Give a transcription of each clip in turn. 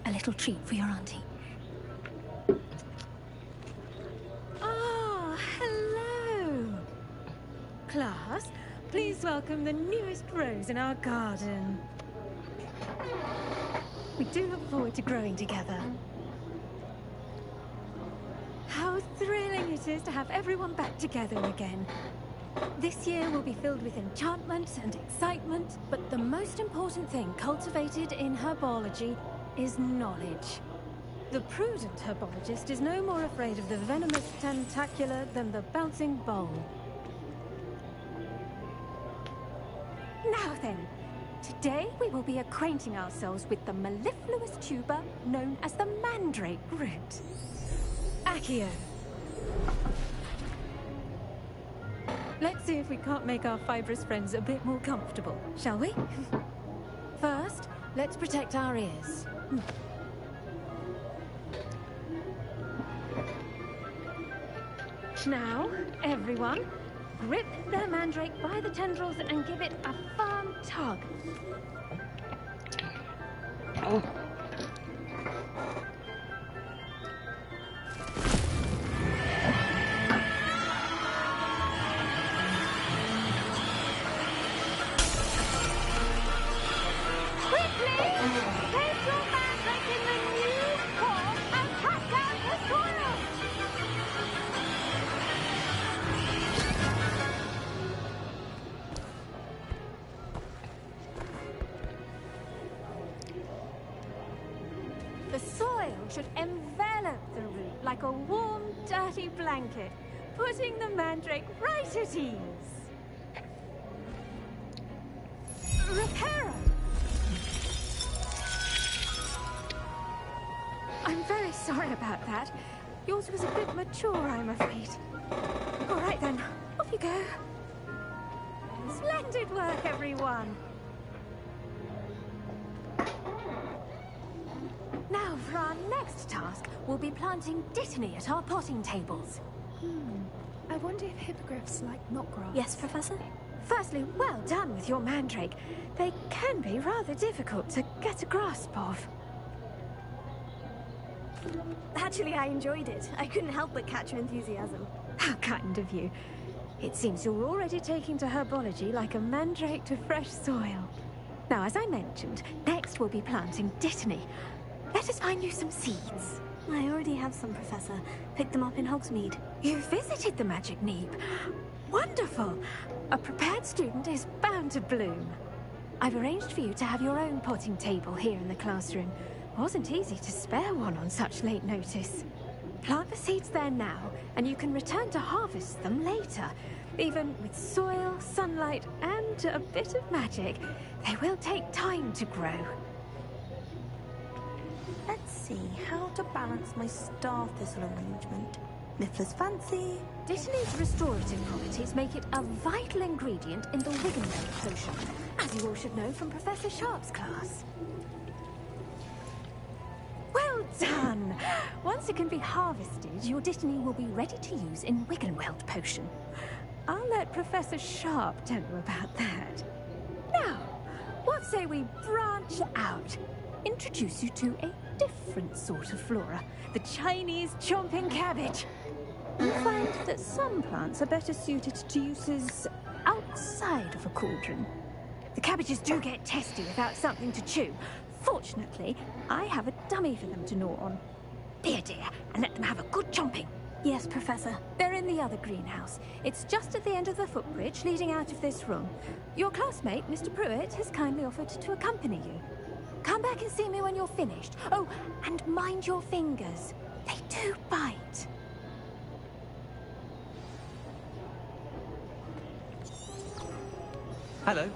A little treat for your auntie. Oh, hello. Class, please welcome the newest rose in our garden. We do look forward to growing together. How thrilling it is to have everyone back together again. This year will be filled with enchantment and excitement, but the most important thing cultivated in herbology is knowledge. The prudent herbologist is no more afraid of the venomous tentacular than the bouncing bowl. Now then, today we will be acquainting ourselves with the mellifluous tuber known as the mandrake root. Accio. Let's see if we can't make our fibrous friends a bit more comfortable, shall we? First, let's protect our ears. Now, everyone, grip the mandrake by the tendrils and give it a firm tug. The soil should envelop the root like a warm, dirty blanket, putting the mandrake right at ease. Reparo! I'm very sorry about that. Yours was a bit mature, I'm afraid. All right then, off you go. Splendid work, everyone! Now, for our next task, we'll be planting dittany at our potting tables. I wonder if hippogriffs like knotgrass. Yes, Professor? Firstly, well done with your mandrake. They can be rather difficult to get a grasp of. Actually, I enjoyed it. I couldn't help but catch your enthusiasm. How kind of you. It seems you're already taking to herbology like a mandrake to fresh soil. Now, as I mentioned, next we'll be planting dittany. Let us find you some seeds. I already have some, Professor. Picked them up in Hogsmeade. You visited the Magic Neep. Wonderful. A prepared student is bound to bloom. I've arranged for you to have your own potting table here in the classroom. Wasn't easy to spare one on such late notice. Plant the seeds there now, and you can return to harvest them later. Even with soil, sunlight, and a bit of magic, they will take time to grow. Let's see how to balance my star thistle arrangement. Miffler's fancy. Dittany's restorative properties make it a vital ingredient in the Wiggenweld potion, as you all should know from Professor Sharp's class. Well done! Once it can be harvested, your dittany will be ready to use in Wiggenweld potion. I'll let Professor Sharp tell you about that. Now, what say we branch out? Introduce you to a different sort of flora, the Chinese chomping cabbage. You find that some plants are better suited to uses outside of a cauldron. The cabbages do get testy without something to chew. Fortunately, I have a dummy for them to gnaw on. Be a dear, and let them have a good chomping. Yes, Professor. They're in the other greenhouse. It's just at the end of the footbridge leading out of this room. Your classmate, Mr. Pruitt, has kindly offered to accompany you. Come back and see me when you're finished. Oh, and mind your fingers. They do bite. Hello.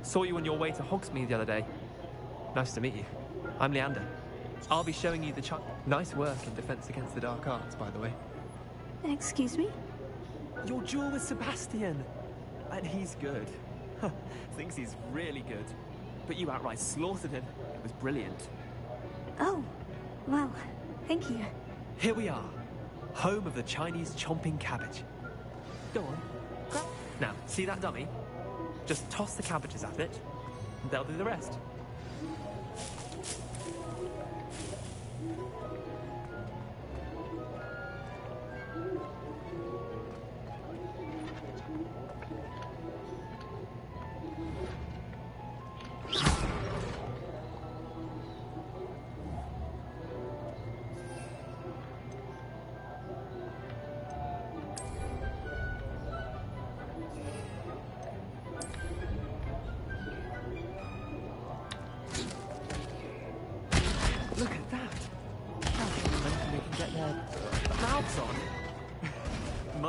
Saw you on your way to Hogsmeade the other day. Nice to meet you. I'm Leander. I'll be showing you the Nice work in Defense Against the Dark Arts, by the way. Excuse me? Your duel with Sebastian. And he's good. Thinks he's really good. But you outright slaughtered him. It was brilliant. Oh, well, thank you. Here we are. Home of the Chinese chomping cabbage. Go on. Grab. Now, see that dummy? Just toss the cabbages at it, and they'll do the rest.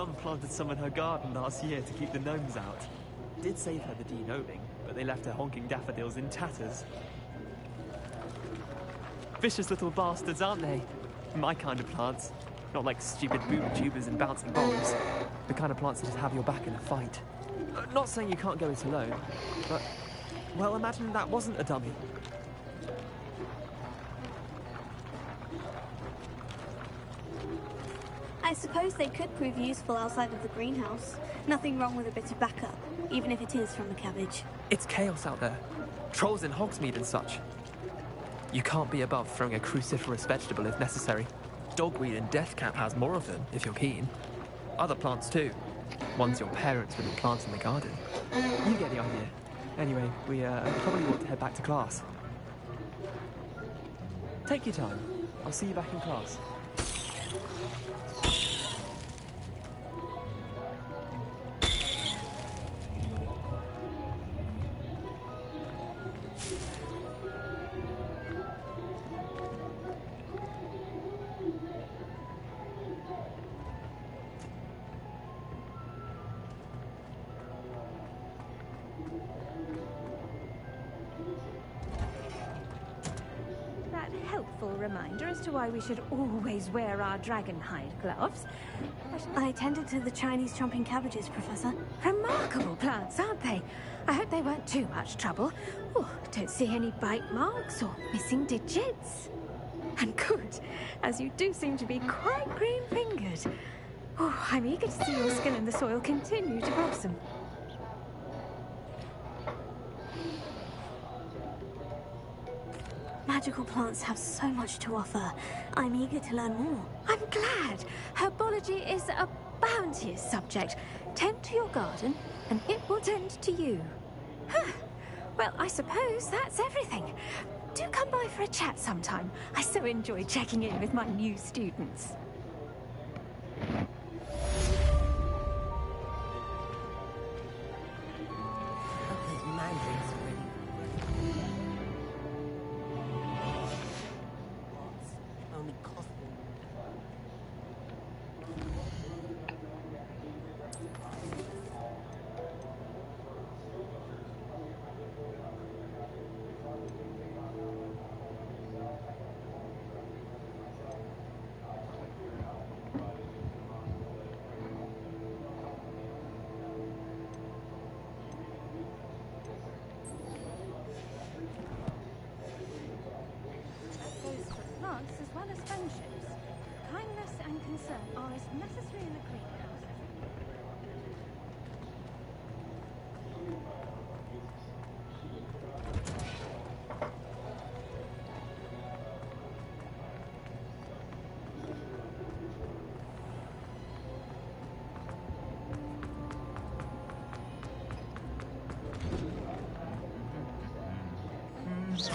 Mum planted some in her garden last year to keep the gnomes out. Did save her the de-gnoming, but they left her honking daffodils in tatters. Vicious little bastards, aren't they? My kind of plants. Not like stupid boob tubers and bouncing bombs. The kind of plants that just have your back in a fight. Not saying you can't go it alone, but... well, imagine that wasn't a dummy. I suppose they could prove useful outside of the greenhouse. Nothing wrong with a bit of backup, even if it is from the cabbage. It's chaos out there. Trolls in Hogsmeade and such. You can't be above throwing a cruciferous vegetable if necessary. Dogweed and deathcap has more of them, if you're keen. Other plants too. Ones your parents wouldn't plant in the garden. You get the idea. Anyway, we probably want to head back to class. Take your time. I'll see you back in class. Helpful reminder as to why we should always wear our dragonhide gloves. I attended to the Chinese chomping cabbages, Professor. Remarkable plants, aren't they? I hope they weren't too much trouble. Oh, don't see any bite marks or missing digits. And good, as you do seem to be quite green-fingered. Oh, I'm eager to see your skill in the soil continue to blossom. Magical plants have so much to offer. I'm eager to learn more. I'm glad. Herbology is a bounteous subject. Tend to your garden, and it will tend to you. Huh. Well, I suppose that's everything. Do come by for a chat sometime. I so enjoy checking in with my new students. As well as friendships, kindness and concern are as necessary in a greenhouse as...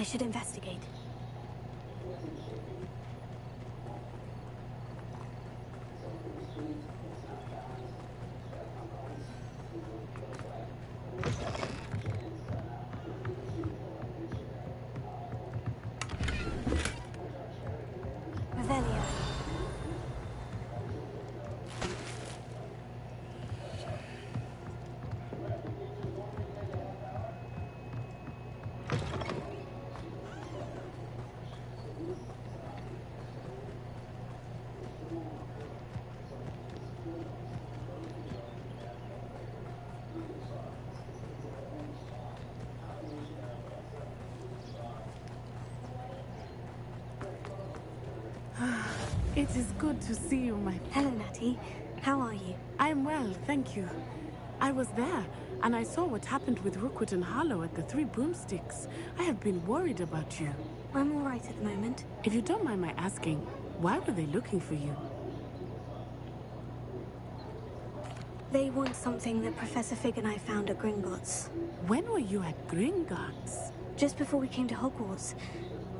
I should investigate. Revelio. It is good to see you, my... Hello, Natty. How are you? I am well, thank you. I was there, and I saw what happened with Rookwood and Harlow at the Three Broomsticks. I have been worried about you. I'm all right at the moment. If you don't mind my asking, why were they looking for you? They want something that Professor Fig and I found at Gringotts. When were you at Gringotts? Just before we came to Hogwarts.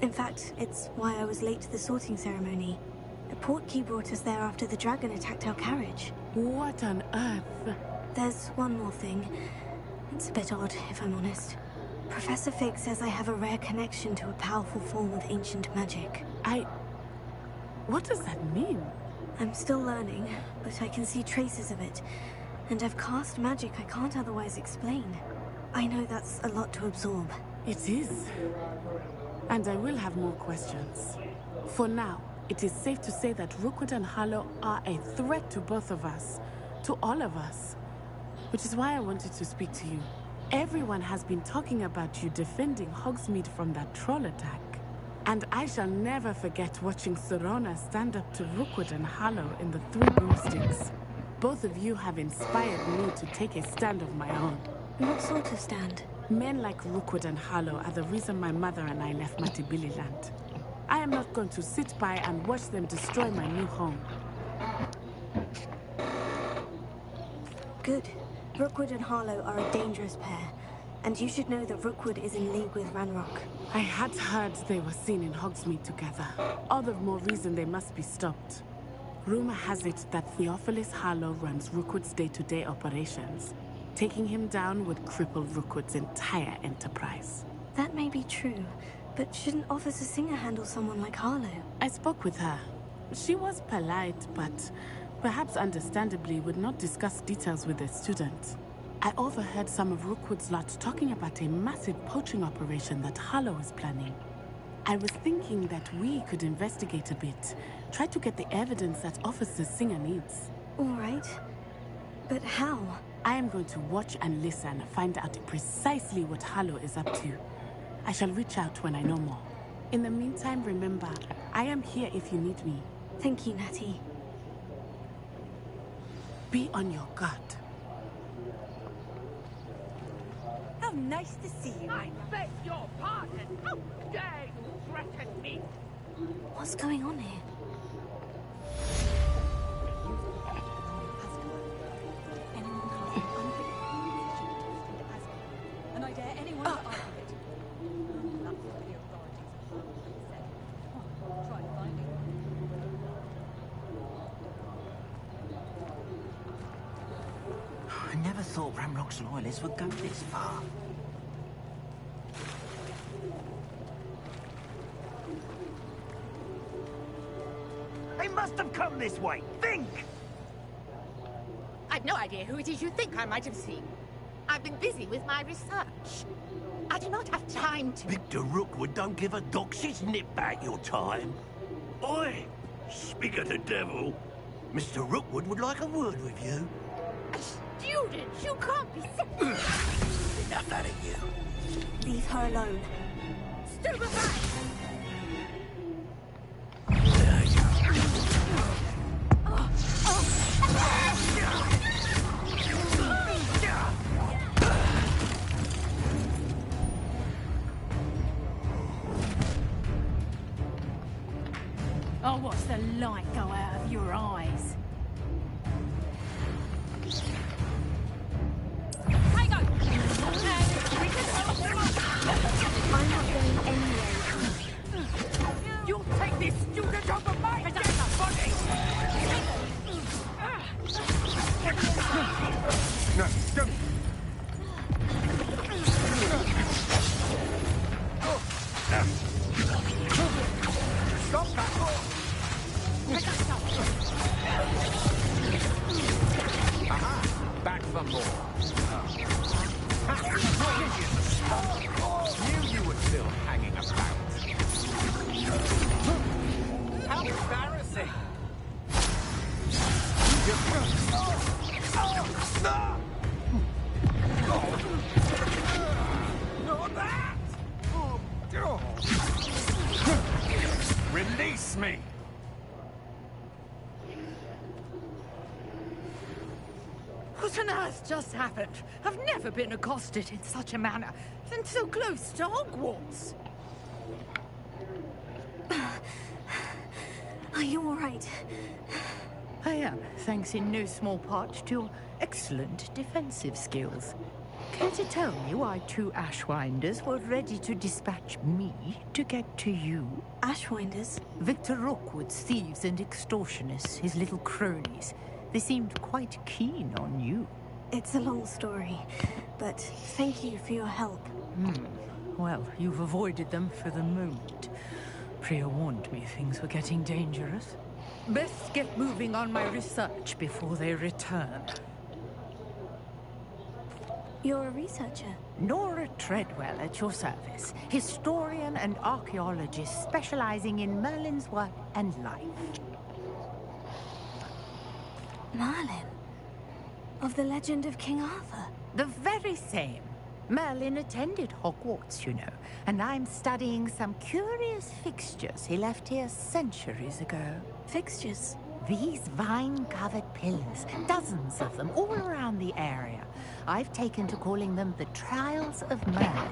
In fact, it's why I was late to the sorting ceremony. The portkey brought us there after the dragon attacked our carriage. What on earth? There's one more thing. It's a bit odd, if I'm honest. Professor Fig says I have a rare connection to a powerful form of ancient magic. What does that mean? I'm still learning, but I can see traces of it. And I've cast magic I can't otherwise explain. I know that's a lot to absorb. It is. And I will have more questions. For now, it is safe to say that Rookwood and Harlow are a threat to both of us. To all of us. Which is why I wanted to speak to you. Everyone has been talking about you defending Hogsmeade from that troll attack. And I shall never forget watching Serona stand up to Rookwood and Harlow in the Three Broomsticks. Both of you have inspired me to take a stand of my own. What sort of stand? Men like Rookwood and Harlow are the reason my mother and I left Matabeleland. I am not going to sit by and watch them destroy my new home. Good. Rookwood and Harlow are a dangerous pair. And you should know that Rookwood is in league with Ranrock. I had heard they were seen in Hogsmeade together. All the more reason they must be stopped. Rumor has it that Theophilus Harlow runs Rookwood's day-to-day operations. Taking him down would cripple Rookwood's entire enterprise. That may be true, but shouldn't Officer Singer handle someone like Harlow? I spoke with her. She was polite, but perhaps understandably would not discuss details with a student. I overheard some of Rookwood's lot talking about a massive poaching operation that Harlow is planning. I was thinking that we could investigate a bit, try to get the evidence that Officer Singer needs. All right. But how? I am going to watch and listen, find out precisely what Harlow is up to. I shall reach out when I know more. In the meantime, remember, I am here if you need me. Thank you, Natty. Be on your guard. How nice to see you. I beg your pardon. How dare you threaten me? What's going on here? And I dare anyone to argue it. That's what the authorities have said. Oh, try finding I never thought Ranrock's loyalists would go this far. They must have come this way. Think! I've no idea who it is you think I might have seen. I've been busy with my research. I do not have time to... Victor Rookwood don't give a doxy's nip back your time. Oi! Speak of the devil. Mr. Rookwood would like a word with you. A student! You can't be serious! Enough out of you. Leave her alone. Stupefy! Oh, what's the light go out of your eyes? Hang on! I'm not going anywhere. You'll take this student over my dead body! No, don't. Stop that! Aha! Back for more. Knew you were still hanging about. How embarrassing! Not that! Release me! What on earth just happened? I've never been accosted in such a manner, and so close to Hogwarts. Are you all right? I am, thanks in no small part to your excellent defensive skills. Care to tell me why two Ashwinders were ready to dispatch me to get to you? Ashwinders? Victor Rookwood's thieves and extortionists, his little cronies. They seemed quite keen on you. It's a long story, but thank you for your help. Well, you've avoided them for the moment. Priya warned me things were getting dangerous. Best get moving on my research before they return. You're a researcher? Nora Treadwell at your service. Historian and archaeologist specializing in Merlin's work and life. Merlin? Of the legend of King Arthur? The very same. Merlin attended Hogwarts, you know, and I'm studying some curious fixtures he left here centuries ago. Fixtures? These vine-covered pillars, dozens of them, all around the area. I've taken to calling them the Trials of Merlin.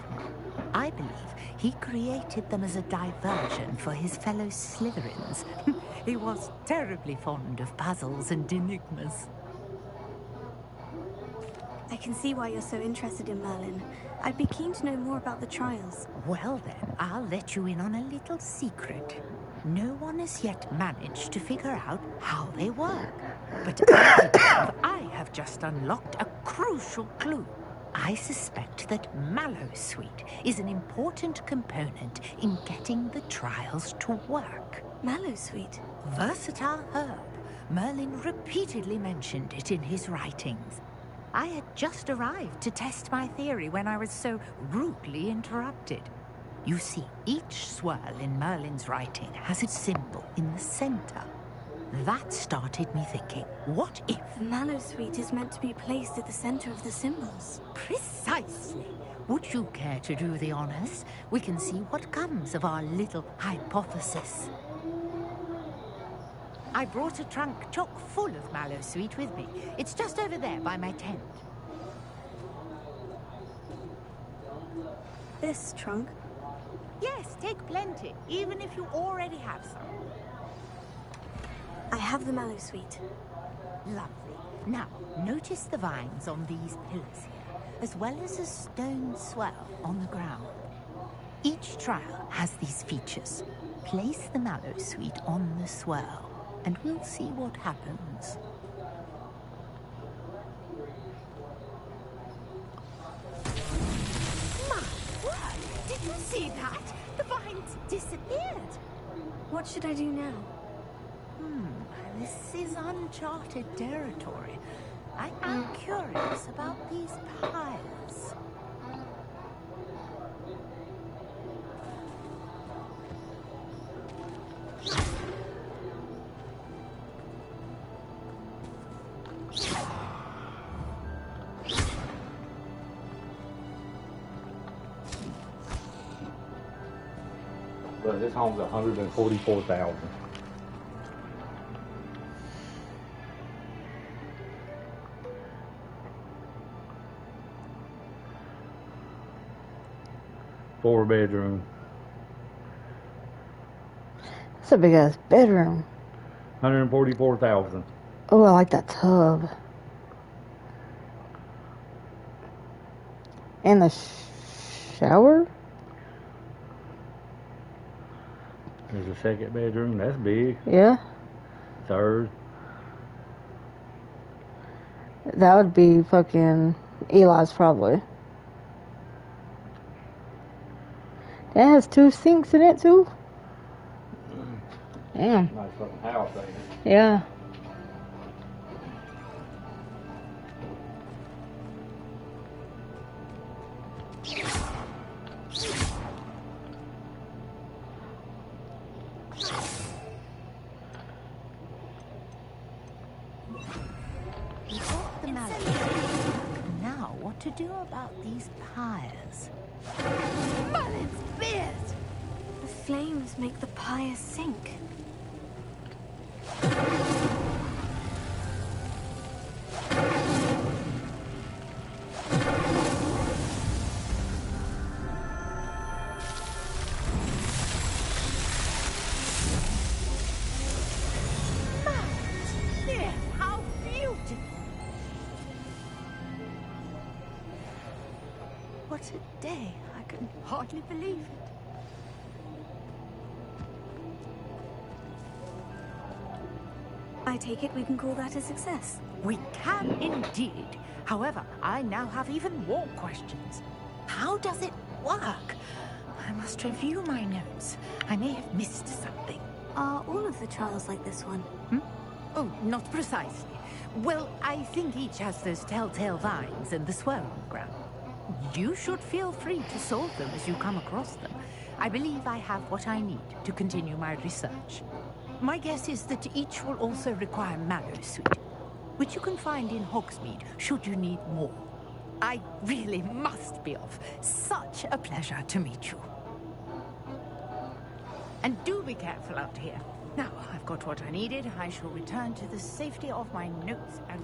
I believe he created them as a diversion for his fellow Slytherins. He was terribly fond of puzzles and enigmas. I can see why you're so interested in Merlin. I'd be keen to know more about the trials. Well then, I'll let you in on a little secret. No one has yet managed to figure out how they work. But I have just unlocked a crucial clue. I suspect that Mallowsweet is an important component in getting the trials to work. Mallowsweet? Versatile herb. Merlin repeatedly mentioned it in his writings. I had just arrived to test my theory when I was so rudely interrupted. You see, each swirl in Merlin's writing has its symbol in the center. That started me thinking, what if... Mallowsweet is meant to be placed at the center of the symbols. Precisely. Would you care to do the honors? We can see what comes of our little hypothesis. I brought a trunk chock full of Mallowsweet with me. It's just over there by my tent. This trunk? Yes, take plenty, even if you already have some. I have the Mallowsweet. Lovely. Now, notice the vines on these pillars here, as well as a stone swell on the ground. Each trial has these features. Place the Mallowsweet on the swirl, and we'll see what happens. My word! Did you see that? The vines disappeared. What should I do now? This is uncharted territory. I am curious about these piles. But this home's 144,000. Four bedroom. That's a big ass bedroom. 144,000. Oh, I like that tub. And the shower? There's a second bedroom. That's big. Yeah. Third. That would be fucking Eli's probably. That has 2 sinks in it too? Damn. Nice fucking house, ain't it? Yeah. Got the mallet. Now, what to do about these pyres? Mullet's beard! The flames make the pyre sink. Yes, how beautiful! What a day. I can hardly believe it. I take it we can call that a success. We can indeed. However, I now have even more questions. How does it work? I must review my notes. I may have missed something. Are all of the trials like this one? Oh, not precisely. Well, I think each has those telltale vines and the swirl on the ground. You should feel free to solve them as you come across them. I believe I have what I need to continue my research. My guess is that each will also require Mallow suit, which you can find in Hogsmeade should you need more. I really must be off. Such a pleasure to meet you. And do be careful out here. Now, I've got what I needed. I shall return to the safety of my notes and...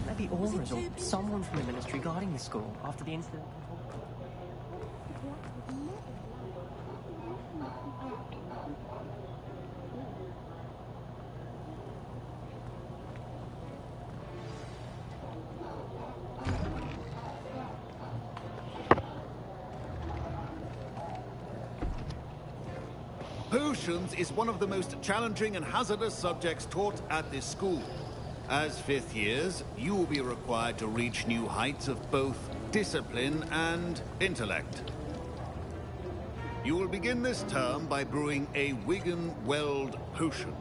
Maybe Aura's or someone from the ministry guarding the school after the incident. Potions is one of the most challenging and hazardous subjects taught at this school. As 5th years, you will be required to reach new heights of both discipline and intellect. You will begin this term by brewing a Wigan-Weld potion.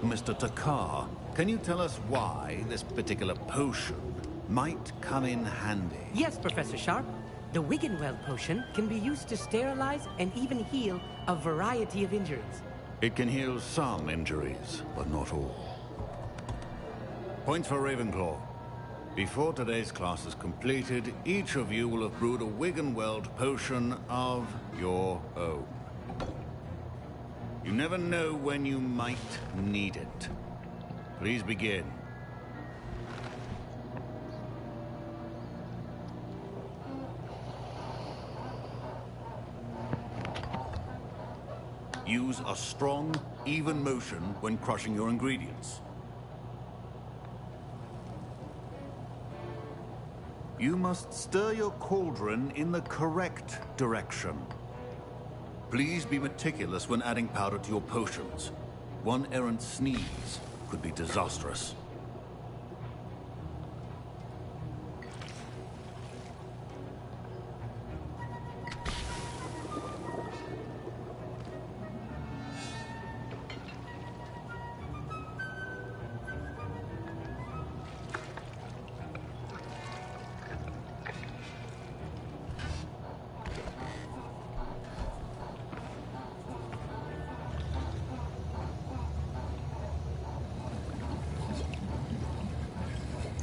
Mr. Takar, can you tell us why this particular potion might come in handy? Yes, Professor Sharp. The Wigan-Weld potion can be used to sterilize and even heal a variety of injuries. It can heal some injuries, but not all. Point for Ravenclaw. Before today's class is completed, each of you will have brewed a Wigan-Weld potion of your own. You never know when you might need it. Please begin. Use a strong, even motion when crushing your ingredients. You must stir your cauldron in the correct direction. Please be meticulous when adding powder to your potions. One errant sneeze could be disastrous.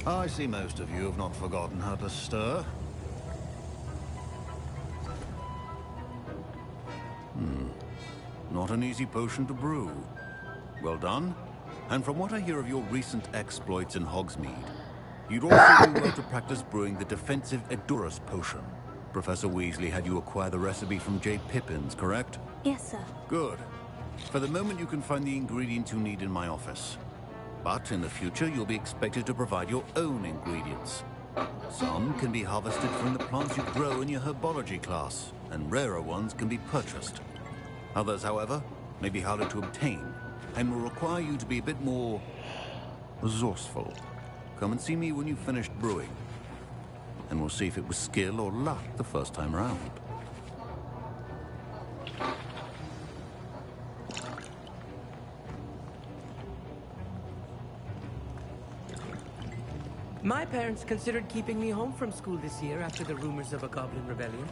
I see most of you have not forgotten how to stir. Not an easy potion to brew. Well done. And from what I hear of your recent exploits in Hogsmeade, you'd also do well to practice brewing the defensive Edurus potion. Professor Weasley had you acquire the recipe from J. Pippins, correct? Yes, sir. Good. For the moment, you can find the ingredients you need in my office. But in the future, you'll be expected to provide your own ingredients. Some can be harvested from the plants you grow in your herbology class, and rarer ones can be purchased. Others, however, may be harder to obtain, and will require you to be a bit more resourceful. Come and see me when you've finished brewing, and we'll see if it was skill or luck the first time around. My parents considered keeping me home from school this year after the rumors of a goblin rebellion.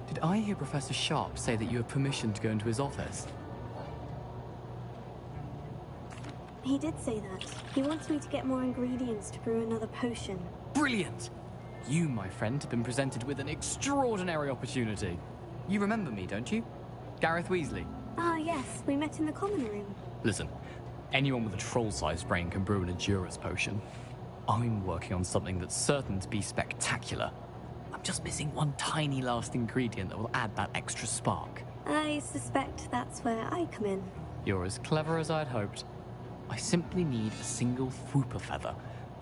Did I hear Professor Sharp say that you have permission to go into his office? He did say that. He wants me to get more ingredients to brew another potion. Brilliant! You, my friend, have been presented with an extraordinary opportunity. You remember me, don't you? Gareth Weasley. Ah, yes. We met in the common room. Listen, anyone with a troll-sized brain can brew an Edurus potion. I'm working on something that's certain to be spectacular. I'm just missing one tiny last ingredient that will add that extra spark. I suspect that's where I come in. You're as clever as I'd hoped. I simply need a single Fwooper feather.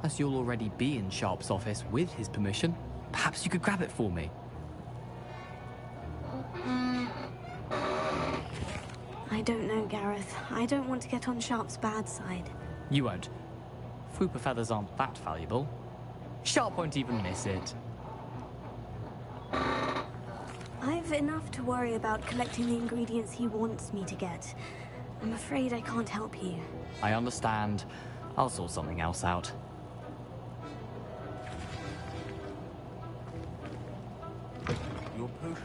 As you'll already be in Sharp's office with his permission, perhaps you could grab it for me. I don't know, Gareth. I don't want to get on Sharp's bad side. You won't. Fwooper feathers aren't that valuable. Sharp won't even miss it. I've enough to worry about collecting the ingredients he wants me to get. I'm afraid I can't help you. I understand. I'll sort something else out. Your potion.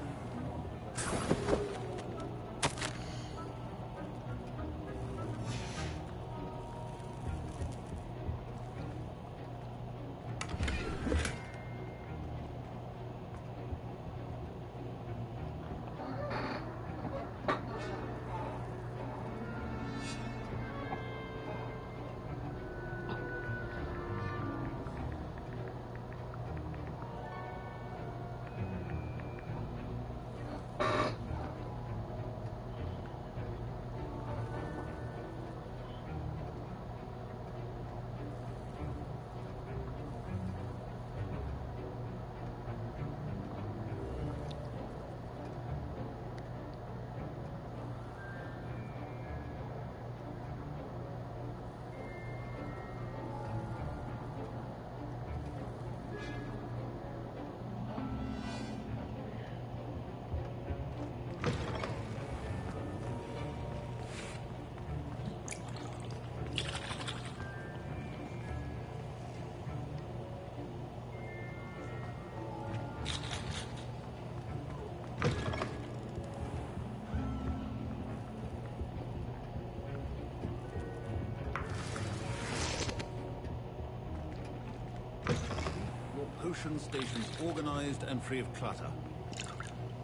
Potion stations organized and free of clutter.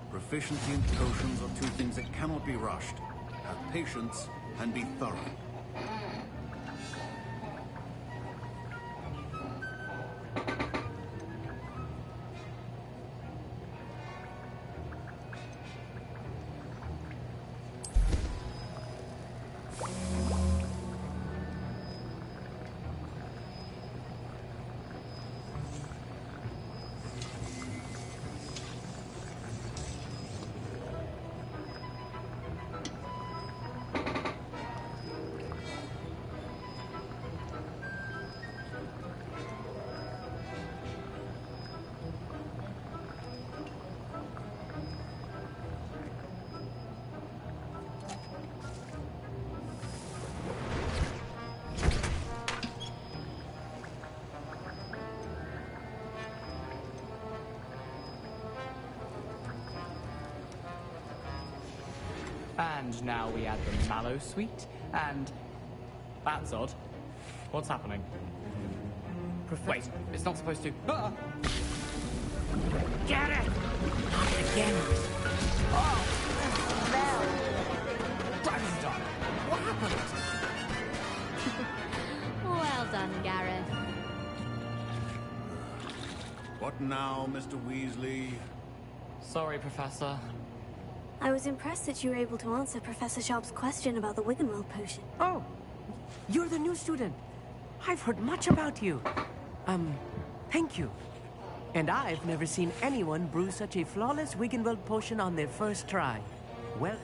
Proficiency in potions are two things that cannot be rushed. Have patience and be thorough. And now we add the mallow sweet, and... That's odd. What's happening? Wait, it's not supposed to... Ah! Get it! Not again. Oh, the smell! Dragon's what happened? Well done, Gareth. What now, Mr. Weasley? Sorry, Professor. I was impressed that you were able to answer Professor Sharp's question about the Wiggenweld potion. Oh, you're the new student. I've heard much about you. Thank you. And I've never seen anyone brew such a flawless Wiggenweld potion on their first try. Well...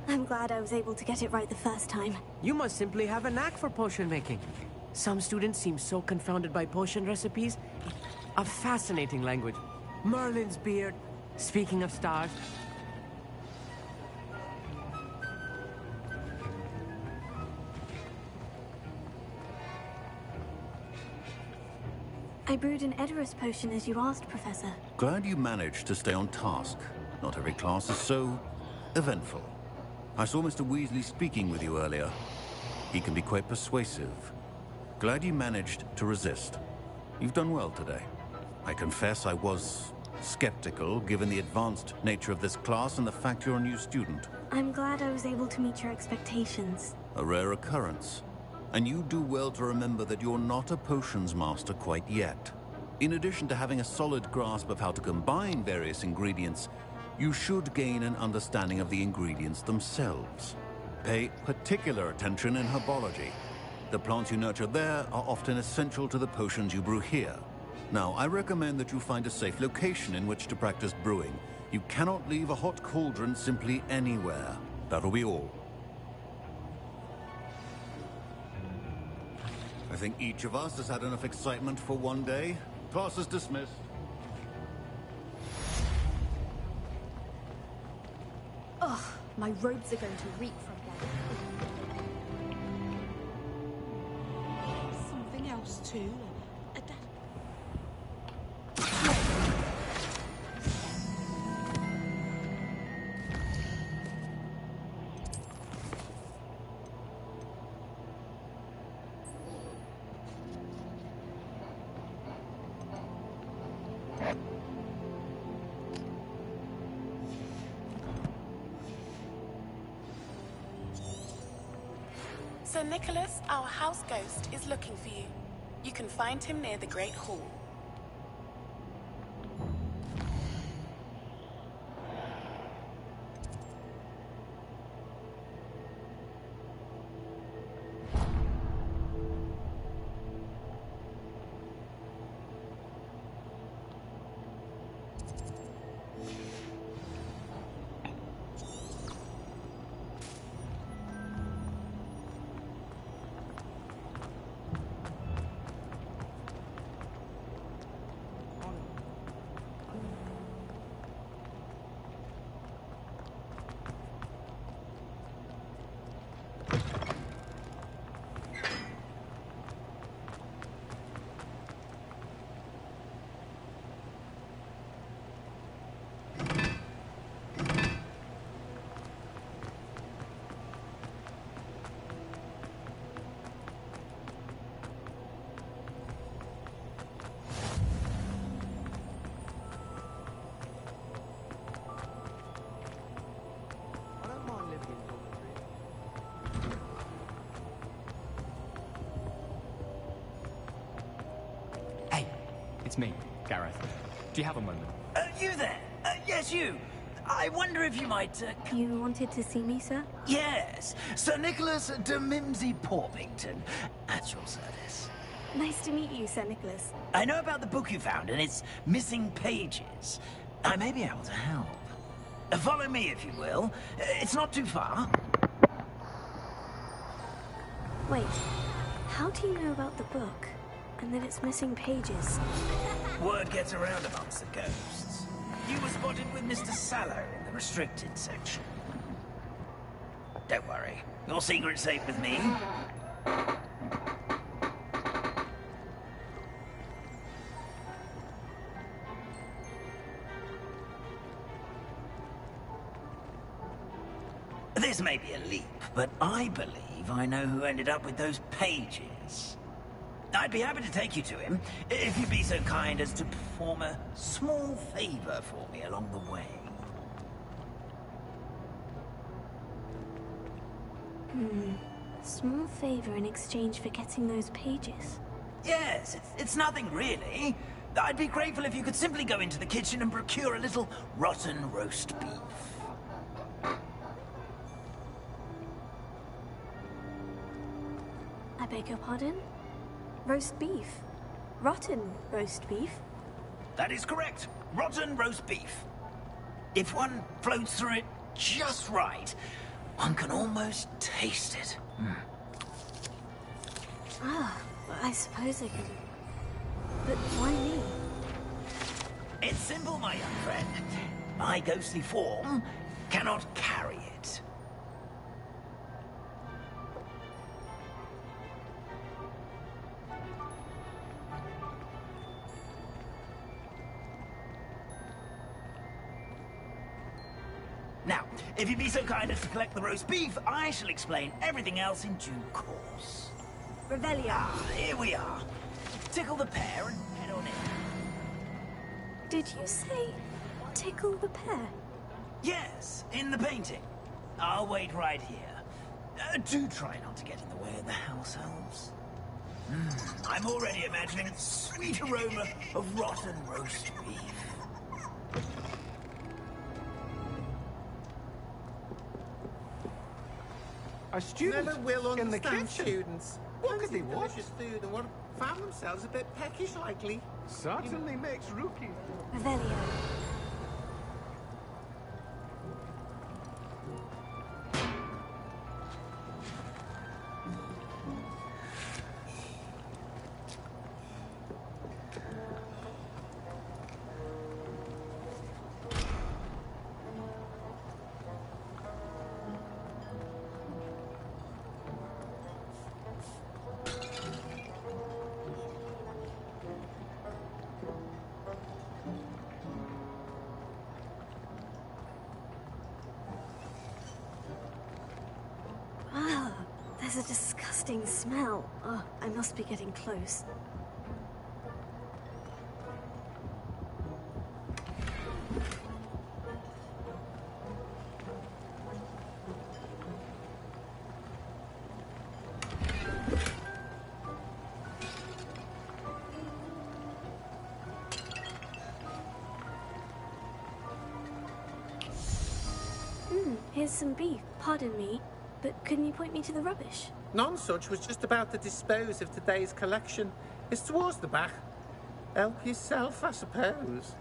I'm glad I was able to get it right the first time. You must simply have a knack for potion making. Some students seem so confounded by potion recipes. A fascinating language. Merlin's beard. Speaking of stars. I brewed an Edorus potion as you asked, Professor. Glad you managed to stay on task. Not every class is so eventful. I saw Mr. Weasley speaking with you earlier. He can be quite persuasive. Glad you managed to resist. You've done well today. I confess I was skeptical, given the advanced nature of this class and the fact you're a new student. I'm glad I was able to meet your expectations. A rare occurrence. And you do well to remember that you're not a potions master quite yet. In addition to having a solid grasp of how to combine various ingredients, you should gain an understanding of the ingredients themselves. Pay particular attention in herbology. The plants you nurture there are often essential to the potions you brew here. Now, I recommend that you find a safe location in which to practice brewing. You cannot leave a hot cauldron simply anywhere. That'll be all. I think each of us has had enough excitement for one day. Class is dismissed. Ugh, my robes are going to reek from them. Something else too. Sir Nicholas, our house ghost, is looking for you. You can find him near the Great Hall. It's me, Gareth. Do you have a moment? You there? Yes, you. I wonder if you might... You wanted to see me, sir? Yes, Sir Nicholas de Mimsy Porpington, at your service. Nice to meet you, Sir Nicholas. I know about the book you found and its missing pages. I may be able to help. Follow me, if you will. It's not too far. Wait, how do you know about the book? And that it's missing pages? Word gets around amongst the ghosts. You were spotted with Mr. Sallow in the restricted section. Don't worry. Your secret's safe with me. This may be a leap, but I believe I know who ended up with those pages. I'd be happy to take you to him, if you'd be so kind as to perform a small favor for me along the way. Small favor in exchange for getting those pages. Yes, it's nothing really. I'd be grateful if you could simply go into the kitchen and procure a little rotten roast beef. I beg your pardon? Roast beef? Rotten roast beef? That is correct. Rotten roast beef. If one floats through it just right, one can almost taste it. Ah, I suppose I can. But why me? It's simple, my young friend. My ghostly form cannot carry it. Now, if you'd be so kind as to collect the roast beef, I shall explain everything else in due course. Revelio. Ah, here we are. Tickle the pear and head on in. Did you say tickle the pear? Yes, in the painting. I'll wait right here. Do try not to get in the way of the house elves. I'm already imagining the sweet aroma of rotten roast beef. A student Never will in the understand kitchen. students. What could they want? Delicious food and what found themselves a bit peckish likely. Certainly makes rookie. Revelio. There's a disgusting smell. Oh, I must be getting close. Here's some beef. Pardon me. But couldn't you point me to the rubbish? Nonsuch was just about to dispose of today's collection. It's towards the back. Help yourself, I suppose.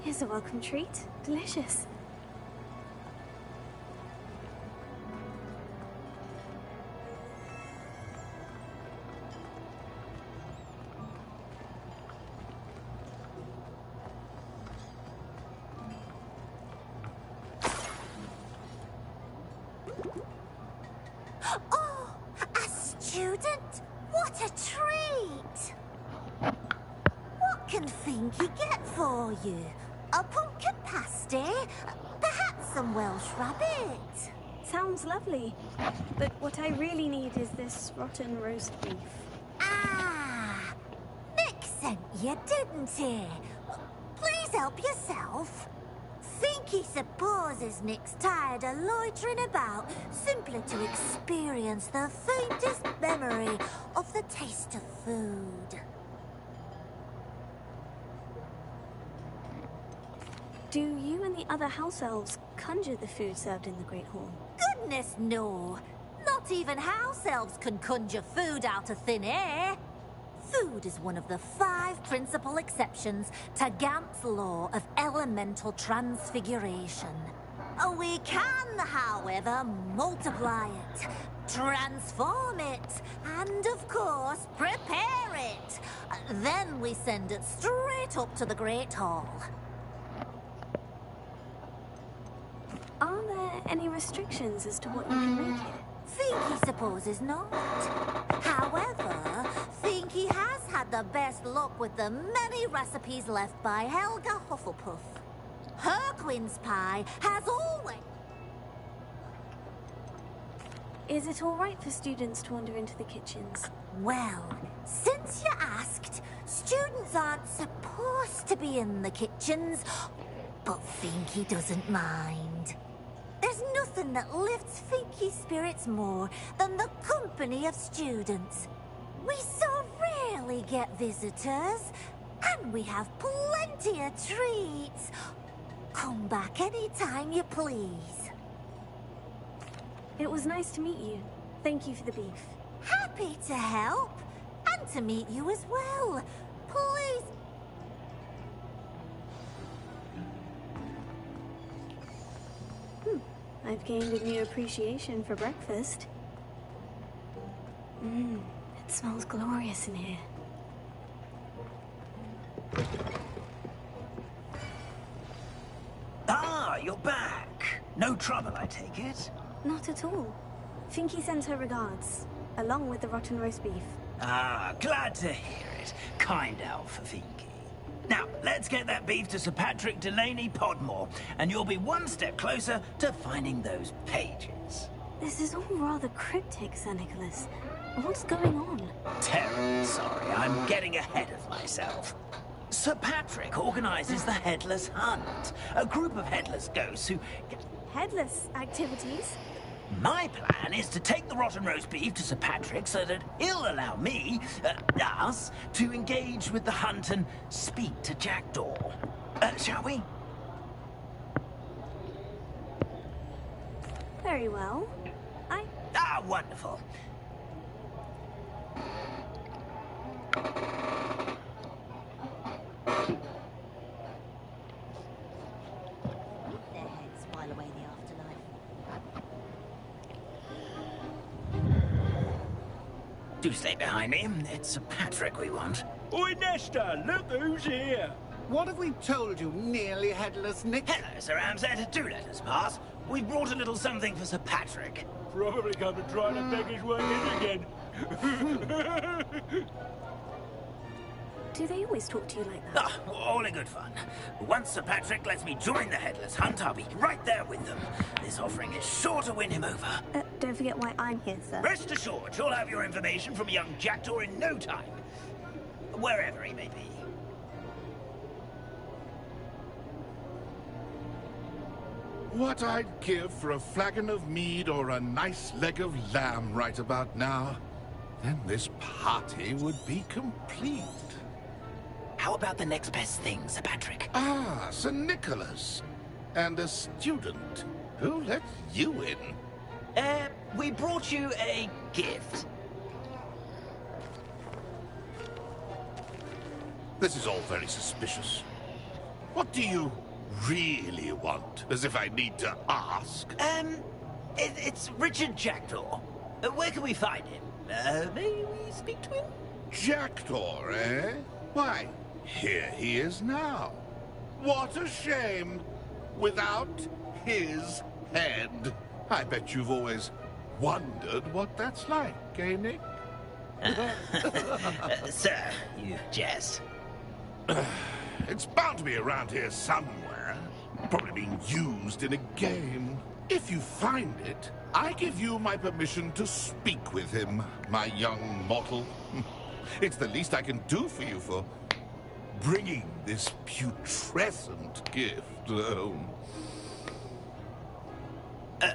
Here's a welcome treat. Delicious. Oh, a student? What a treat! What can Finky get for you? A pumpkin pasty? Perhaps some Welsh rabbit? Sounds lovely. But what I really need is this rotten roast beef. Ah! Nick sent you, didn't he? Please help yourself. Finky supposes Nick's tired of loitering about simply to experience the faintest memory of the taste of food. Do you and the other house elves conjure the food served in the Great Hall? Goodness, no. Not even house elves can conjure food out of thin air. Food is one of the 5 principal exceptions to Gant's law of elemental transfiguration. We can, however, multiply it, transform it, and, of course, prepare it. Then we send it straight up to the Great Hall. Are there any restrictions as to what you can make here? Finky supposes not. However, Finky Finky has had the best luck with the many recipes left by Helga Hufflepuff. Her quince pie has always... Is it all right for students to wander into the kitchens? Well, since you asked, students aren't supposed to be in the kitchens, but Finky doesn't mind. There's nothing that lifts Finky's spirits more than the company of students. We so rarely get visitors, and we have plenty of treats. Come back anytime you please. It was nice to meet you. Thank you for the beef. Happy to help, and to meet you as well. Please. I've gained a new appreciation for breakfast. It smells glorious in here. Ah, you're back. No trouble, I take it? Not at all. Finky sends her regards, along with the rotten roast beef. Ah, glad to hear it. Kind elf, Finky. Now, let's get that beef to Sir Patrick Delaney Podmore, and you'll be one step closer to finding those pages. This is all rather cryptic, Sir Nicholas. What's going on? Terribly sorry, I'm getting ahead of myself. Sir Patrick organizes the Headless Hunt, a group of headless ghosts who... Headless activities? My plan is to take the rotten roast beef to Sir Patrick so that he'll allow me, us, to engage with the hunt and speak to Jackdaw. Shall we? Very well. Ah, wonderful. Their heads while away the afterlife. Do stay behind me. It's Sir Patrick we want. Oi, Nesta, look who's here. What have we told you, nearly headless Nick? Hello, Sir Ramsay. Do let us pass. We've brought a little something for Sir Patrick. Probably come and try to beg his way in again. Do they always talk to you like that? Ah, all in good fun. Once Sir Patrick lets me join the Headless Hunt, I'll be right there with them. This offering is sure to win him over. Don't forget why I'm here, sir. Rest assured, you'll have your information from young Jackdaw in no time. Wherever he may be. What I'd give for a flagon of mead or a nice leg of lamb right about now. Then this party would be complete. How about the next best thing, Sir Patrick? Ah, Sir Nicholas. And a student. Who let you in? We brought you a gift. This is all very suspicious. What do you really want? As if I need to ask. It's Richard Jackdaw. Where can we find him? May we speak to him? Jackdaw, eh? Why, here he is now. What a shame. Without his head. I bet you've always wondered what that's like, eh, Nick? Sir, you jest. It's bound to be around here somewhere. Probably being used in a game. If you find it, I give you my permission to speak with him, my young mortal. It's the least I can do for you for bringing this putrescent gift home.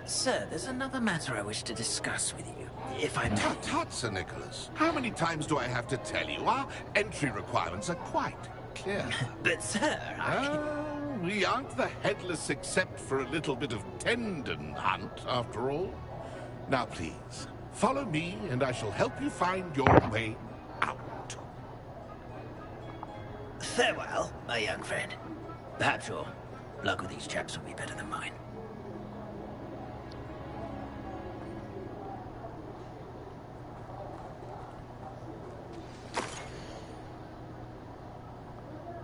Sir, there's another matter I wish to discuss with you, if I may. Tut, tut, Sir Nicholas. How many times do I have to tell you? Our entry requirements are quite clear. But, sir, we aren't the headless except for a little bit of tendon hunt, after all. Now, please, follow me, and I shall help you find your way out. Farewell, my young friend. Perhaps your luck with these chaps will be better than mine.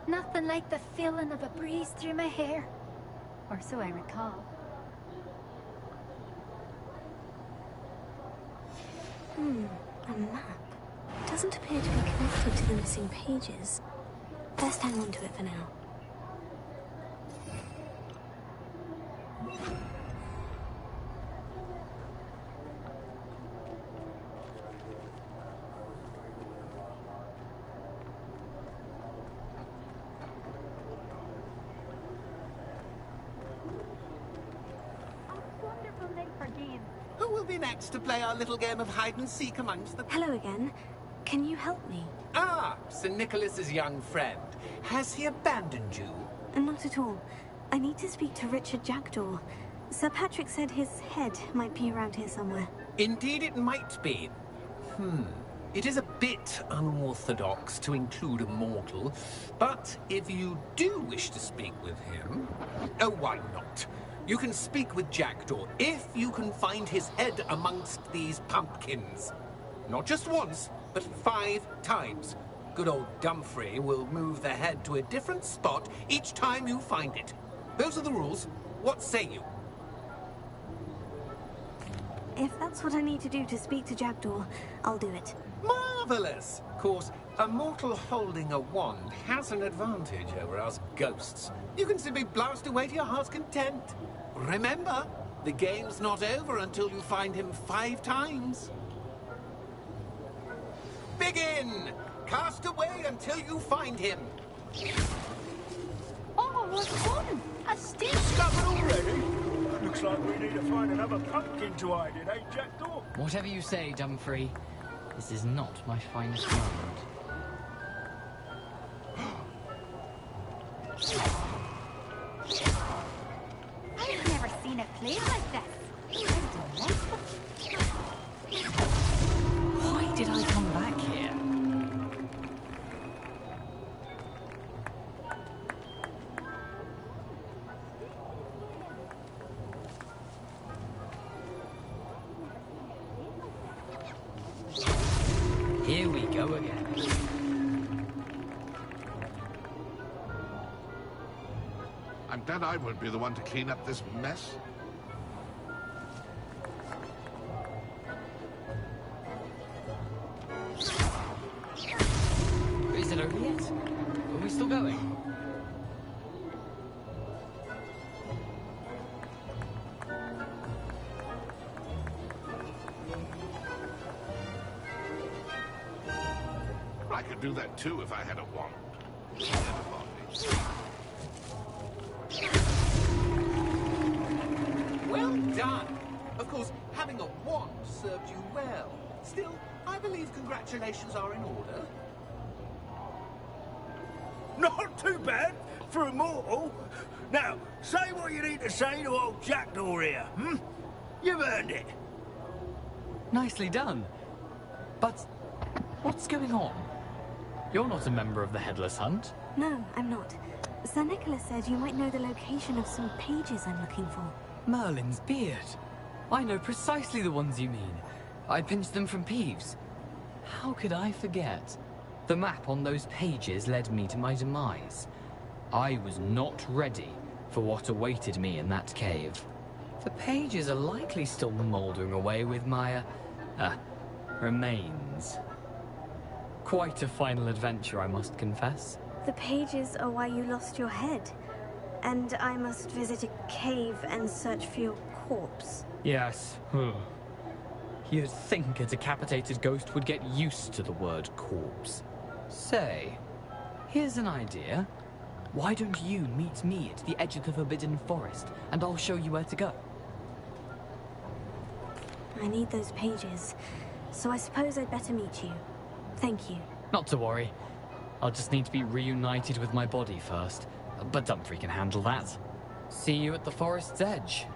Nothing like the feeling of a breeze through my hair. Or so I recall. A map. doesn't appear to be connected to the missing pages. Best hang on to it for now. Who will be next to play our little game of hide-and-seek amongst the... Hello again. Can you help me? Ah, Sir Nicholas's young friend. Has he abandoned you? Not at all. I need to speak to Richard Jackdaw. Sir Patrick said his head might be around here somewhere. Indeed it might be. It is a bit unorthodox to include a mortal, but if you do wish to speak with him... Oh, why not? You can speak with Jackdaw if you can find his head amongst these pumpkins. Not just once, but 5 times. Good old Dumfrey will move the head to a different spot each time you find it. Those are the rules. What say you? If that's what I need to do to speak to Jackdaw, I'll do it. Marvellous! Of course, a mortal holding a wand has an advantage over us ghosts. You can simply blast away to your heart's content. Remember, the game's not over until you find him 5 times. Begin! Cast away until you find him. Oh, what fun! A stick discovered already? Looks like we need to find another pumpkin to hide in, eh, Jackdaw? Whatever you say, Dumfrey. This is not my finest moment. I've never seen it played like this. Why did I come back here? Here we go again. I'm glad I won't be the one to clean up this mess. Is it over yet? Are we still going? I could do that too if I had a wand. Well done! Of course, having a wand served you well. Still, I believe congratulations are in order. Not too bad for a mortal. Now, say what you need to say to old Jackdaw here, You've earned it. Nicely done. But what's going on? You're not a member of the Headless Hunt. No, I'm not. Sir Nicholas said you might know the location of some pages I'm looking for. Merlin's beard. I know precisely the ones you mean. I pinched them from Peeves. How could I forget? The map on those pages led me to my demise. I was not ready for what awaited me in that cave. The pages are likely still mouldering away with my, remains. Quite a final adventure, I must confess. The pages are why you lost your head. And I must visit a cave and search for your corpse. Yes. You'd think a decapitated ghost would get used to the word corpse. Say, here's an idea. Why don't you meet me at the edge of the Forbidden Forest, and I'll show you where to go? I need those pages, so I suppose I'd better meet you. Thank you. Not to worry. I'll just need to be reunited with my body first. But Dumfrey can handle that. See you at the forest's edge.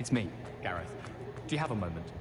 It's me, Gareth. Do you have a moment?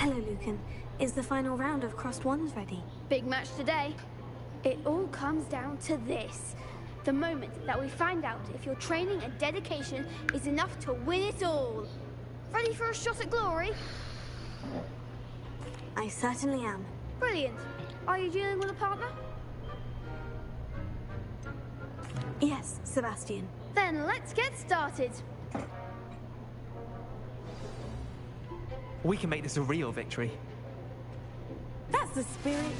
Hello, Lucan. Is the final round of Crossed Ones ready? Big match today. It all comes down to this. The moment that we find out if your training and dedication is enough to win it all. Ready for a shot at glory? I certainly am. Brilliant. Are you dealing with a partner? Yes, Sebastian. Then let's get started. We can make this a real victory. That's the spirit.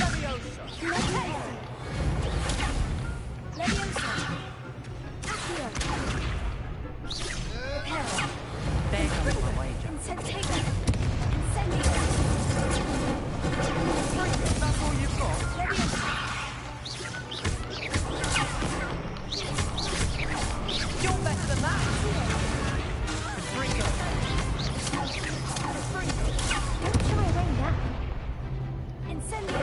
There goes my wager. That's all you've got? You're better than that. Don't shy away now. Incendio.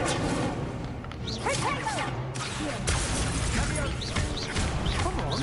Potato! Come on.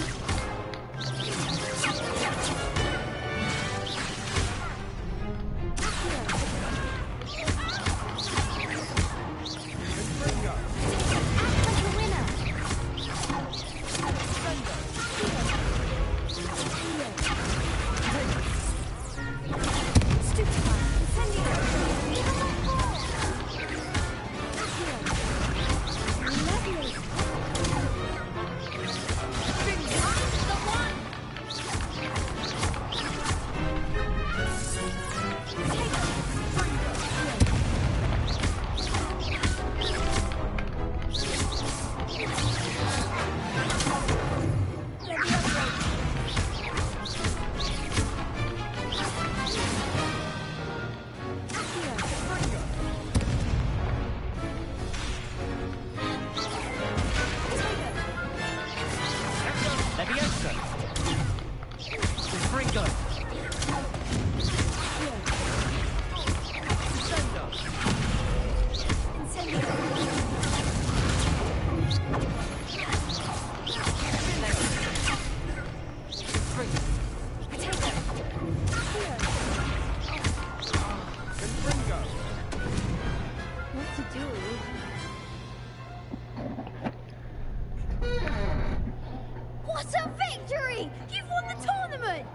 What a victory! You've won the tournament!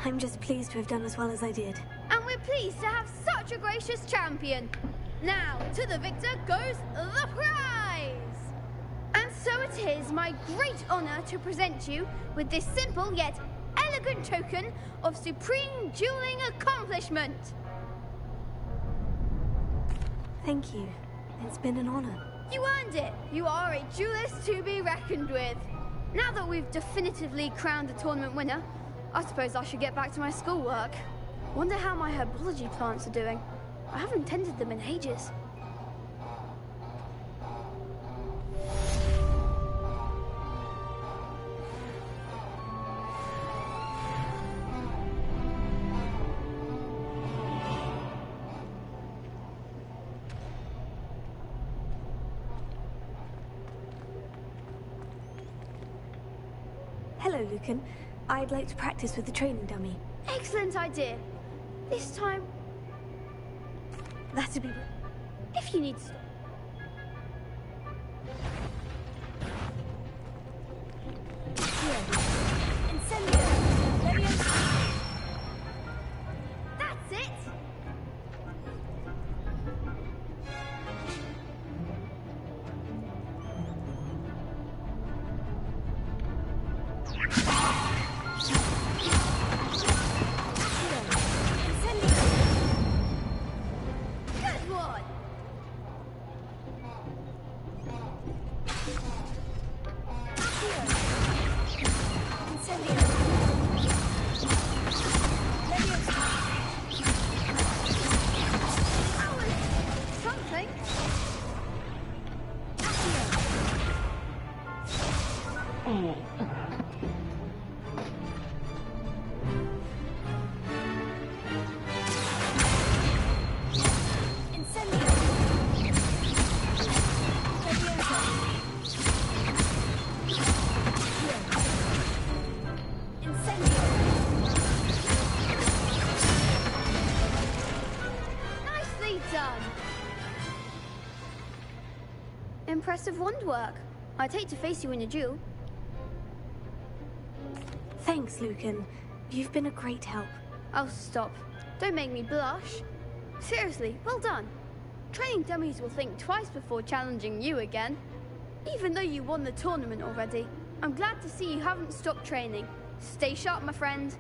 I'm just pleased to have done as well as I did. And we're pleased to have such a gracious champion. Now, to the victor goes the prize! And so it is my great honor to present you with this simple yet elegant token of supreme dueling accomplishment. Thank you. It's been an honor. You earned it. You are a duelist to be reckoned with. Now that we've definitively crowned the tournament winner, I suppose I should get back to my schoolwork. Wonder how my herbology plants are doing. I haven't tended them in ages. Hello, Lucan. I'd like to practice with the training dummy. Excellent idea. This time, That'd be... if you need to stop. That's it! Good one! Something. Nicely done. Impressive wand work. I'd hate to face you in a duel. Thanks, Lucan. You've been a great help. Oh, stop. Don't make me blush. Seriously, well done. Training dummies will think twice before challenging you again. Even though you won the tournament already, I'm glad to see you haven't stopped training. Stay sharp, my friend.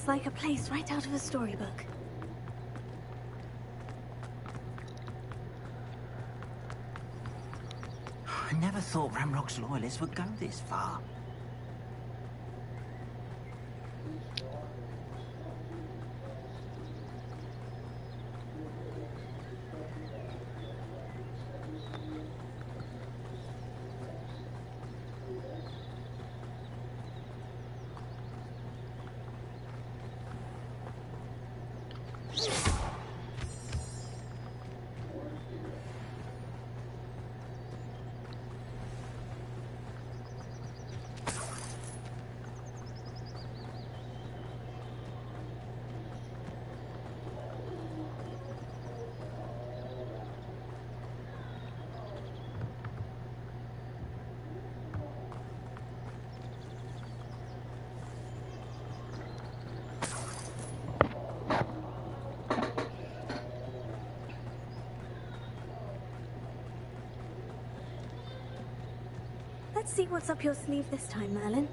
Looks like a place right out of a storybook. I never thought Ramrock's loyalists would go this far. Let's see what's up your sleeve this time, Merlin.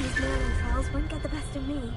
These Merlin trials won't get the best of me.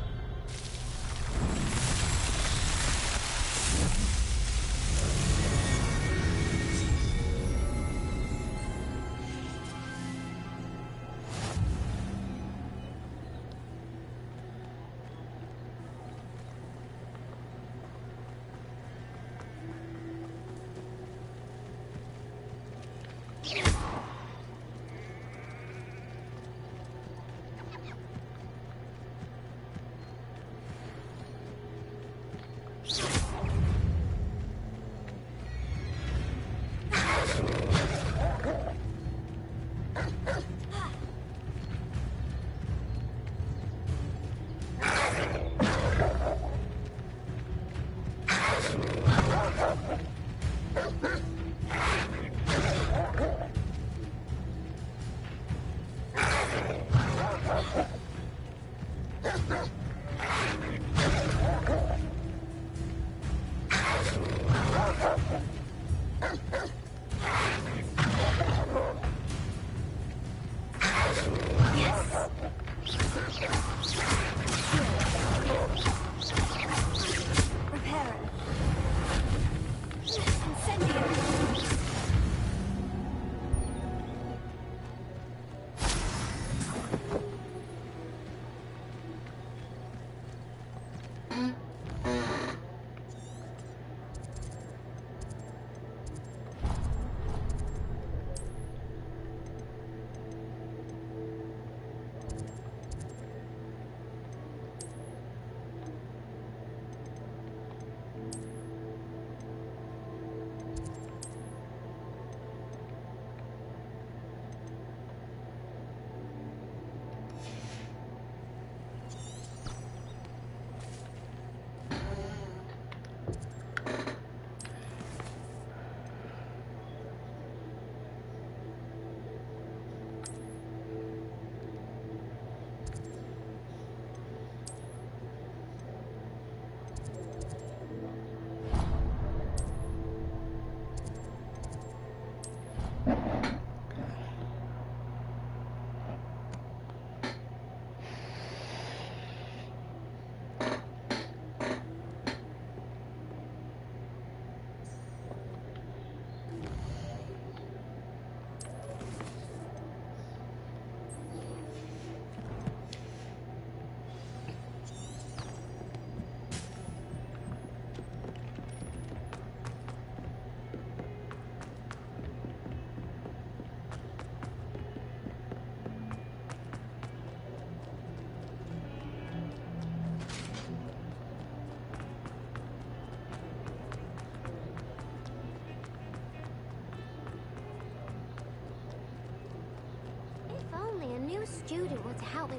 student were to help me.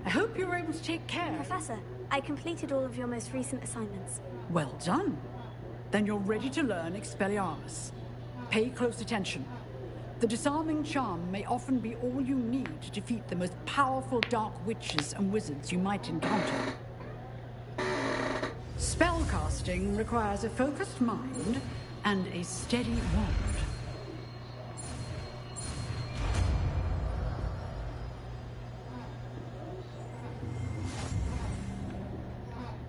I hope you were able to take care. Professor, I completed all of your most recent assignments. Well done. Then you're ready to learn Expelliarmus. Pay close attention. The disarming charm may often be all you need to defeat the most powerful dark witches and wizards you might encounter. Spellcasting requires a focused mind and a steady wand.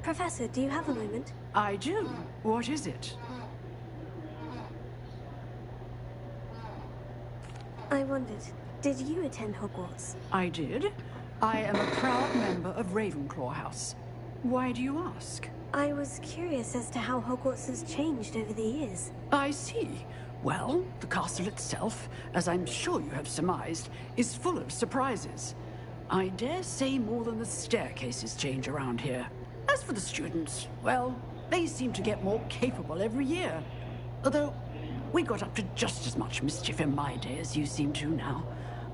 Professor, do you have a moment? I do. What is it? I wondered, did you attend Hogwarts? I did. I am a proud member of Ravenclaw House. Why do you ask? I was curious as to how Hogwarts has changed over the years. I see. Well, the castle itself, as I'm sure you have surmised, is full of surprises. I dare say more than the staircases change around here. As for the students, well, they seem to get more capable every year. Although, we got up to just as much mischief in my day as you seem to now.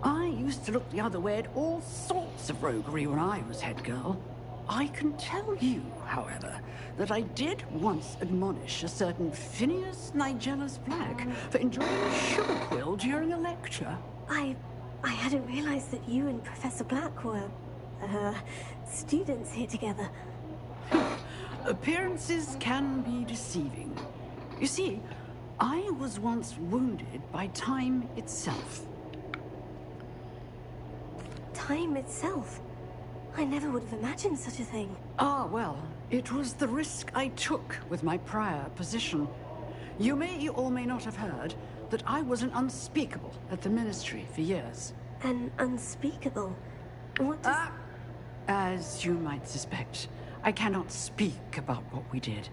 I used to look the other way at all sorts of roguery when I was head girl. I can tell you, however, that I did once admonish a certain Phineas Nigella's Black for enjoying a sugar quill during a lecture. I hadn't realized that you and Professor Black were, students here together. Appearances can be deceiving. You see, I was once wounded by time itself. Time itself? I never would have imagined such a thing. Ah, well, it was the risk I took with my prior position. You may or may not have heard that I was an unspeakable at the Ministry for years. An unspeakable? What does... As you might suspect, I cannot speak about what we did.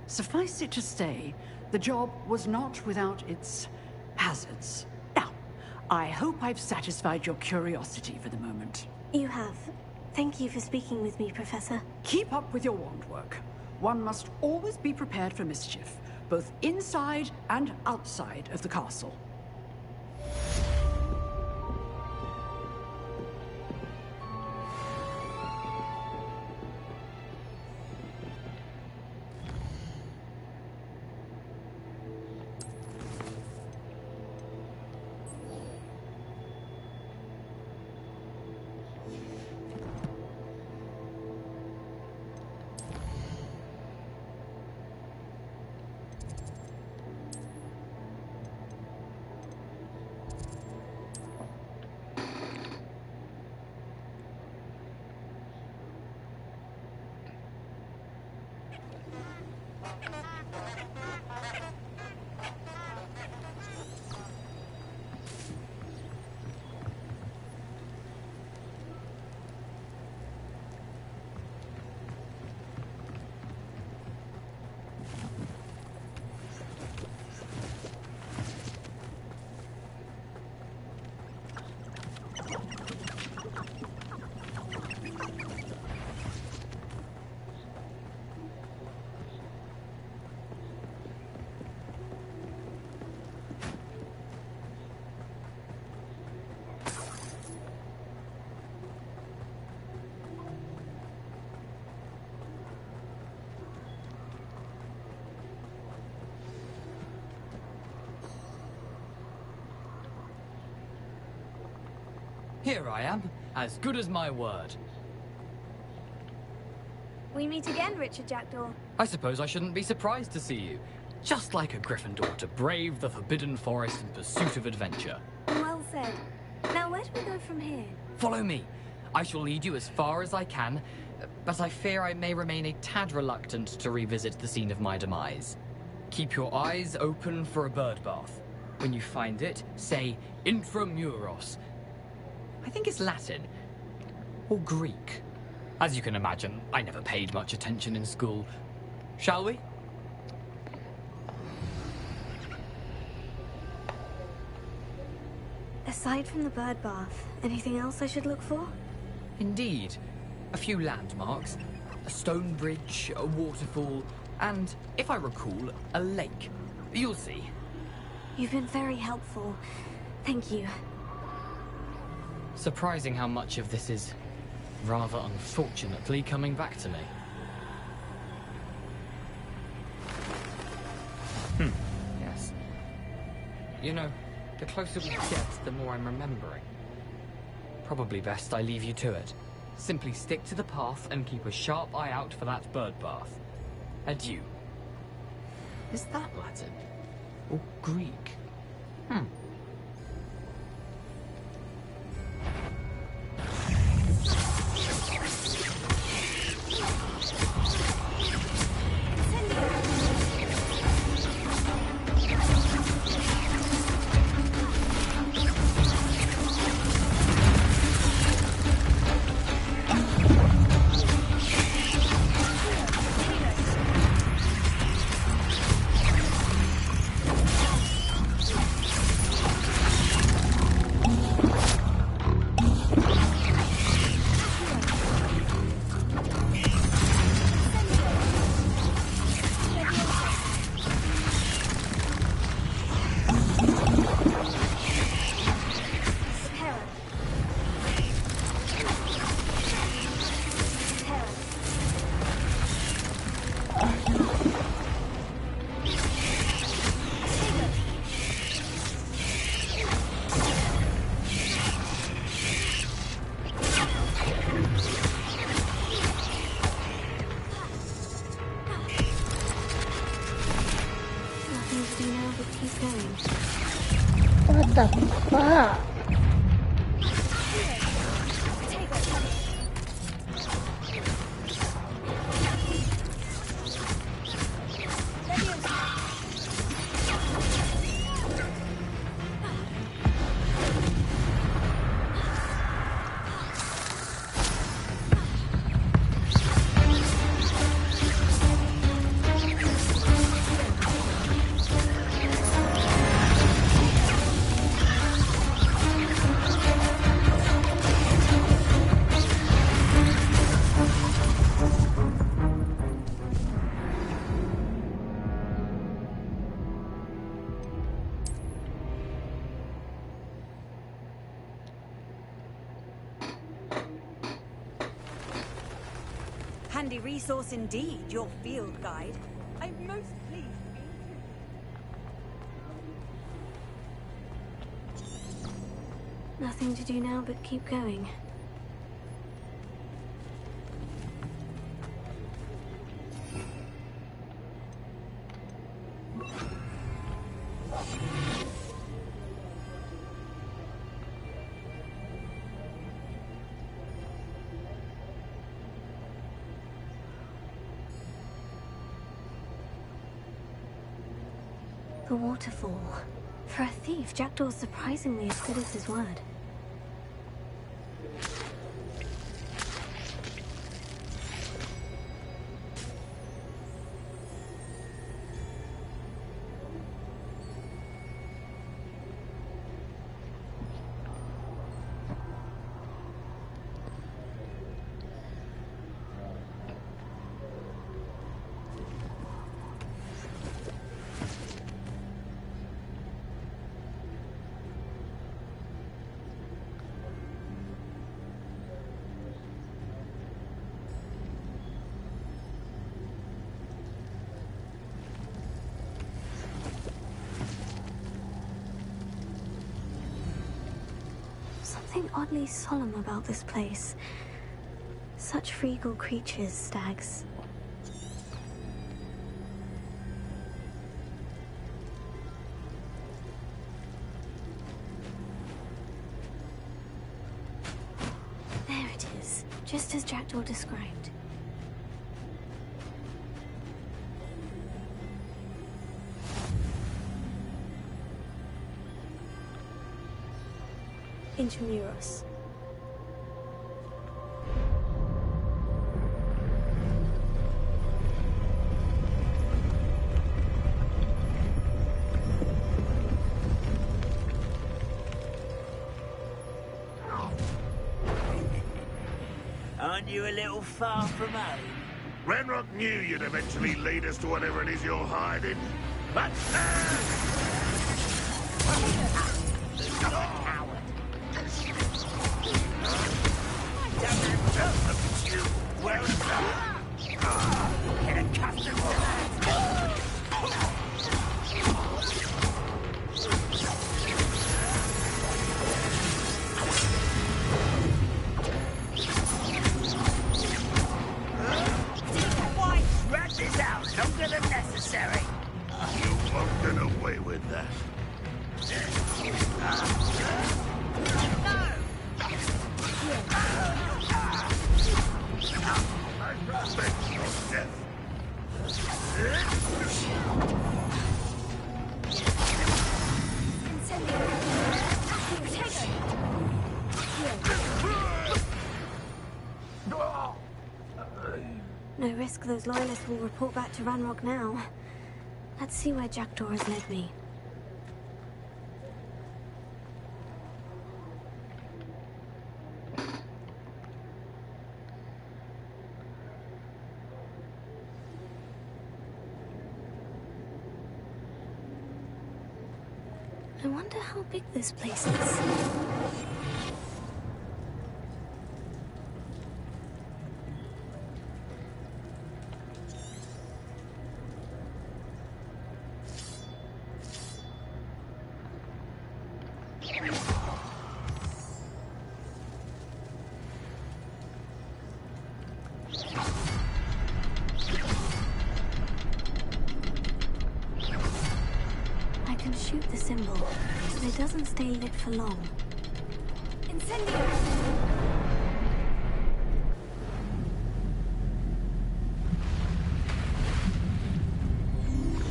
Suffice it to say, the job was not without its hazards. Now, I hope I've satisfied your curiosity for the moment. You have. Thank you for speaking with me, Professor. Keep up with your wand work. One must always be prepared for mischief, both inside and outside of the castle. Here I am, as good as my word. We meet again, Richard Jackdaw. I suppose I shouldn't be surprised to see you. Just like a Gryffindor to brave the Forbidden Forest in pursuit of adventure. Well said. Now, where do we go from here? Follow me. I shall lead you as far as I can. but I fear I may remain a tad reluctant to revisit the scene of my demise. Keep your eyes open for a bird bath. When you find it, say intramuros. I think it's Latin. Or Greek. As you can imagine, I never paid much attention in school. Shall we? Aside from the bird bath, anything else I should look for? Indeed. A few landmarks. A stone bridge, a waterfall, and, if I recall, a lake. You'll see. You've been very helpful. Thank you. Surprising how much of this is, rather unfortunately, coming back to me. Yes. You know, the closer we get, the more I'm remembering. Probably best I leave you to it. Simply stick to the path and keep a sharp eye out for that bird bath. Adieu. Is that Latin? Or Greek? What the fuck? Handy resource indeed, your field guide. I'm most pleased to be Nothing to do now but keep going. The waterfall. For a thief, Jackdaw's surprisingly as good as his word. Something oddly solemn about this place. Such regal creatures, stags. There it is, just as Jackdaw described. Intramuros. Aren't you a little far from home? Renrock knew you'd eventually lead us to whatever it is you're hiding. But well done. Get accustomed to that. Drag this out longer than necessary. you won't get away with that. No risk those loyalists will report back to Ranrock now. Let's see where Jackdaw has led me. I wonder how big this place is. I can shoot the symbol, but it doesn't stay lit for long. Incendio!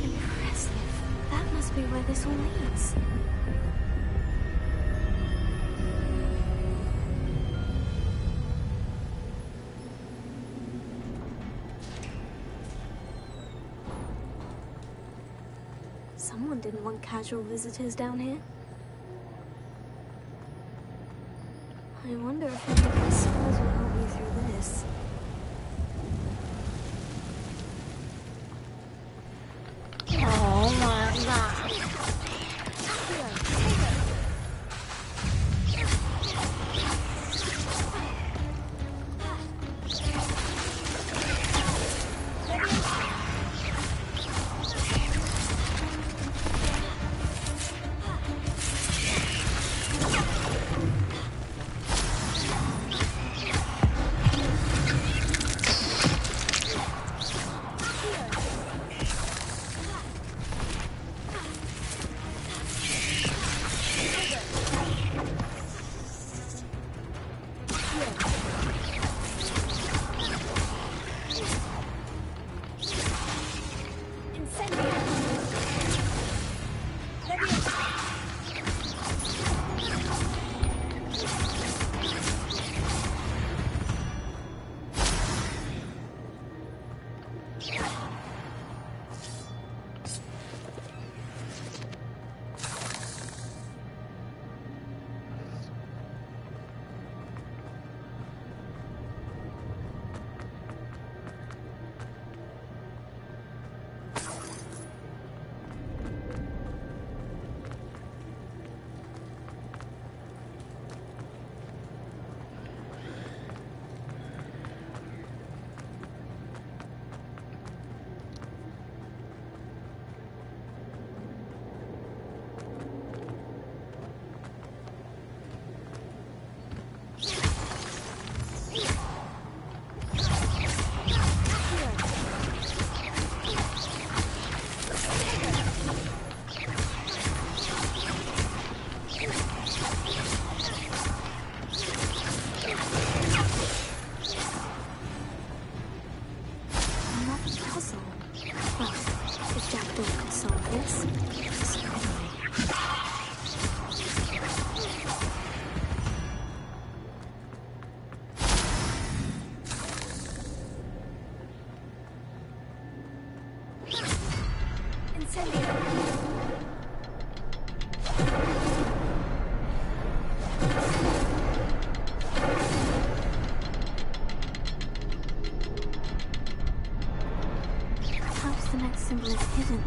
Impressive. That must be where this all leads. Someone didn't want casual visitors down here. I wonder if any of my spells will help me through this. Oh my god. symbol is hidden.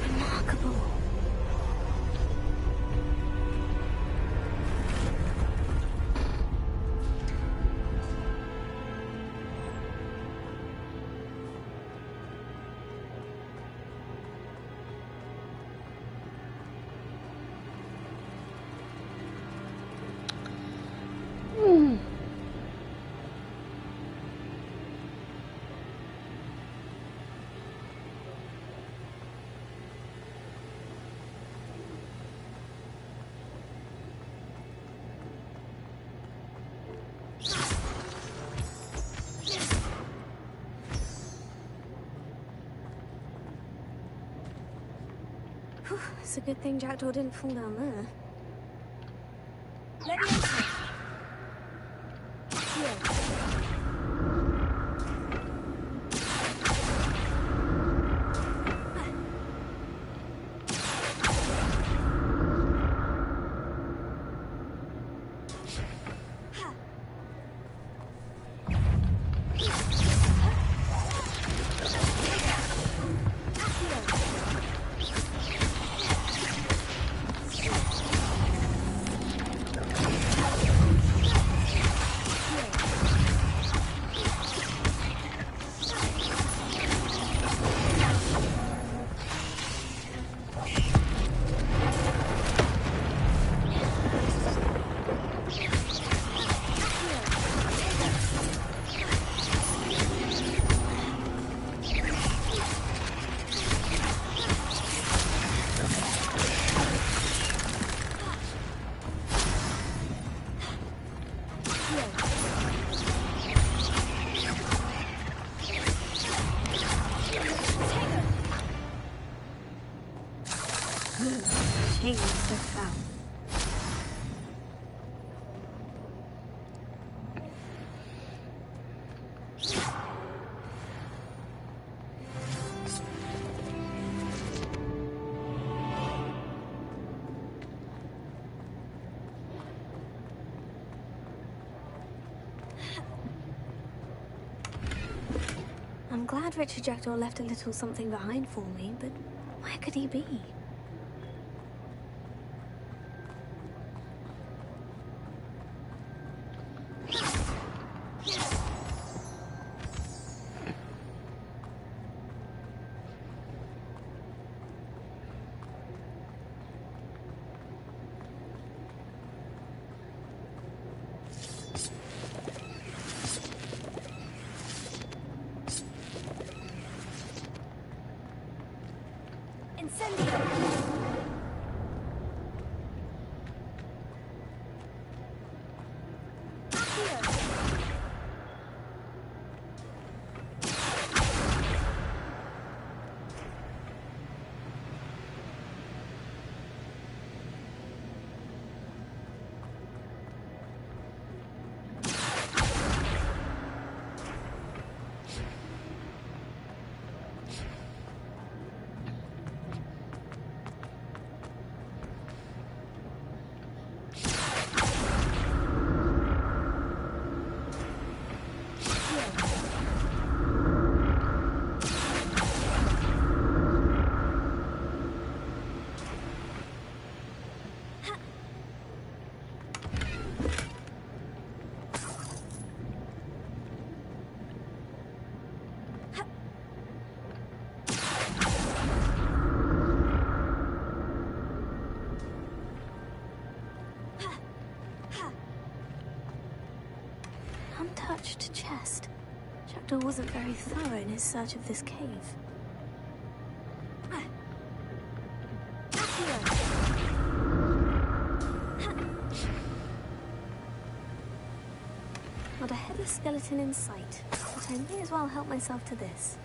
Remarkable. It's a good thing Jackdaw didn't fall down there. Chains so foul. I'm glad Richard Jackdaw left a little something behind for me, but where could he be? Untouched chest. Jackdaw wasn't very thorough in his search of this cave. Not a headless skeleton in sight, but I may as well help myself to this.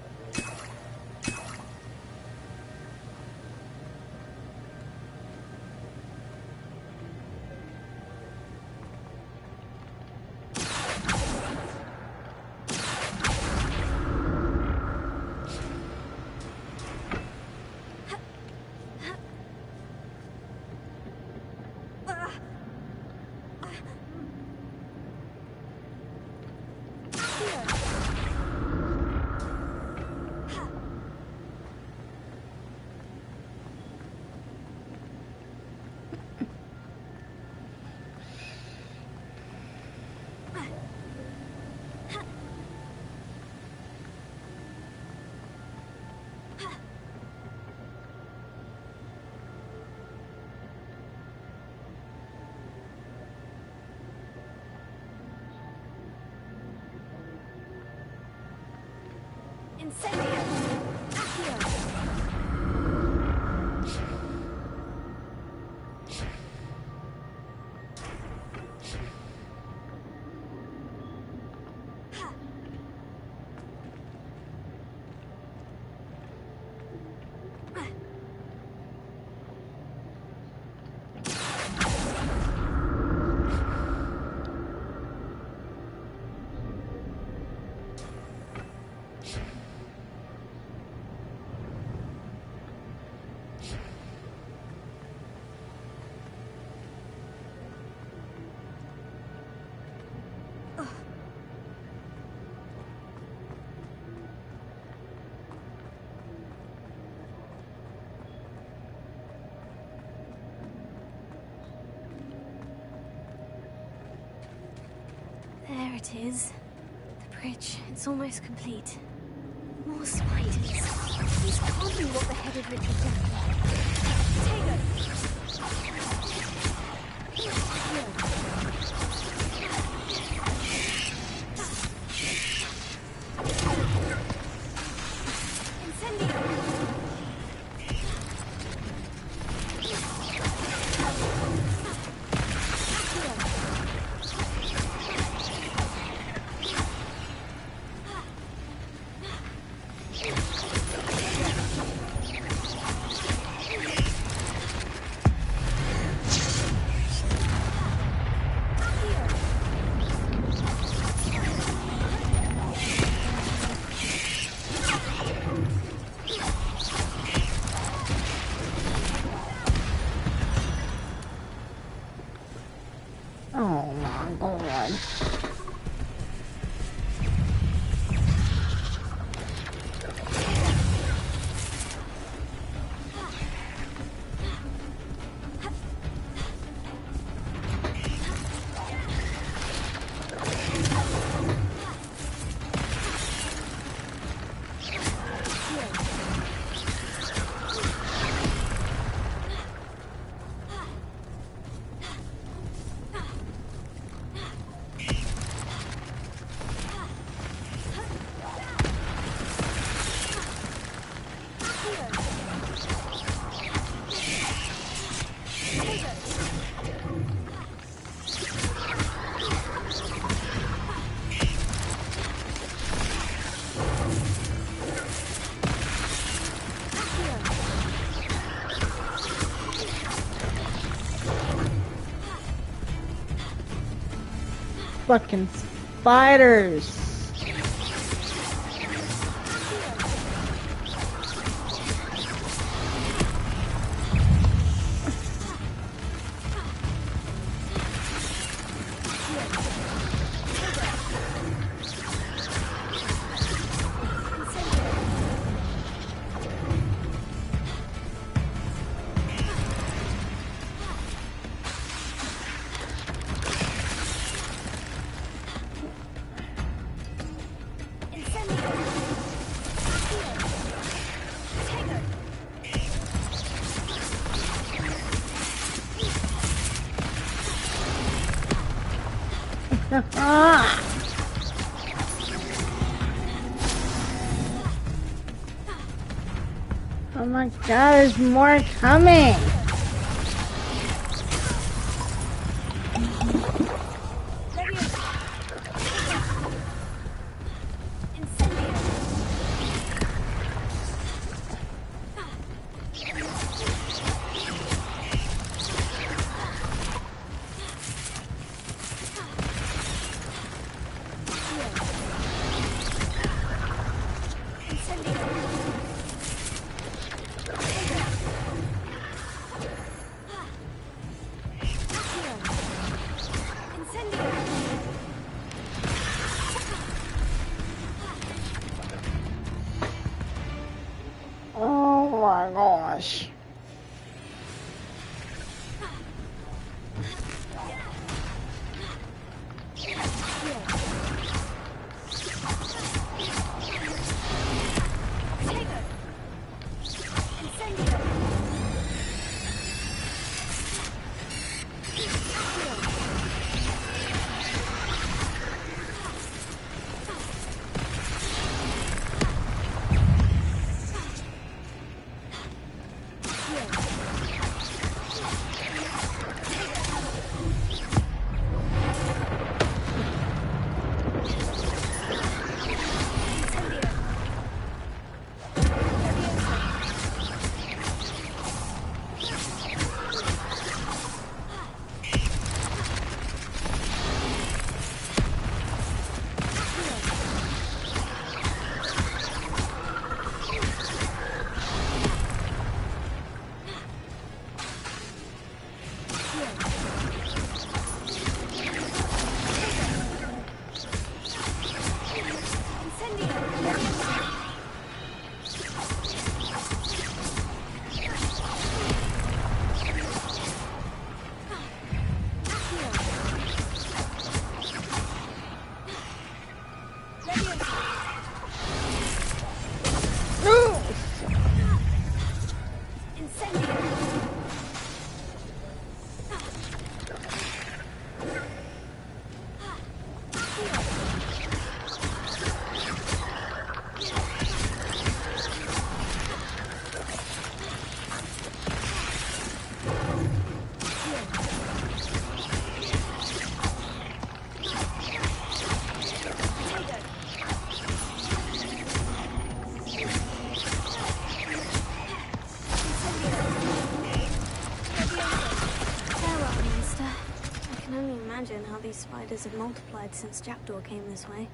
There it is. The bridge. It's almost complete. More spiders. This can't be what the headed ritual Oh my god. Fucking spiders. Oh my god, there's more coming. Oh my gosh. How these spiders have multiplied since Jackdaw came this way.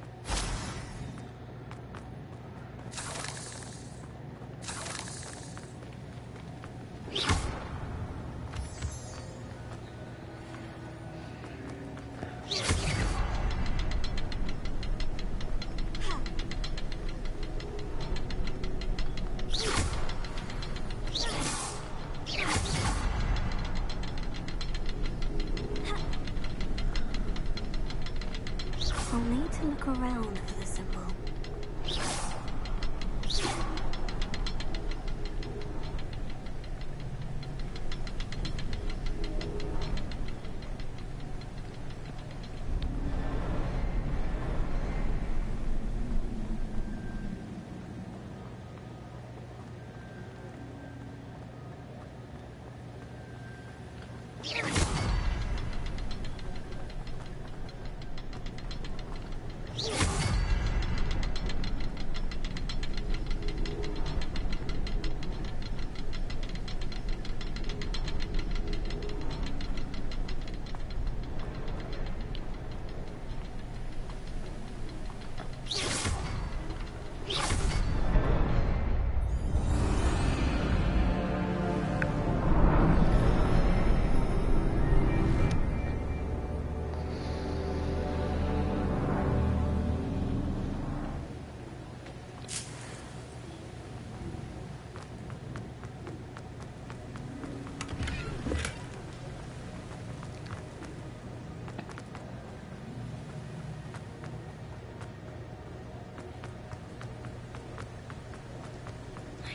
I'll need to look around for the symbol.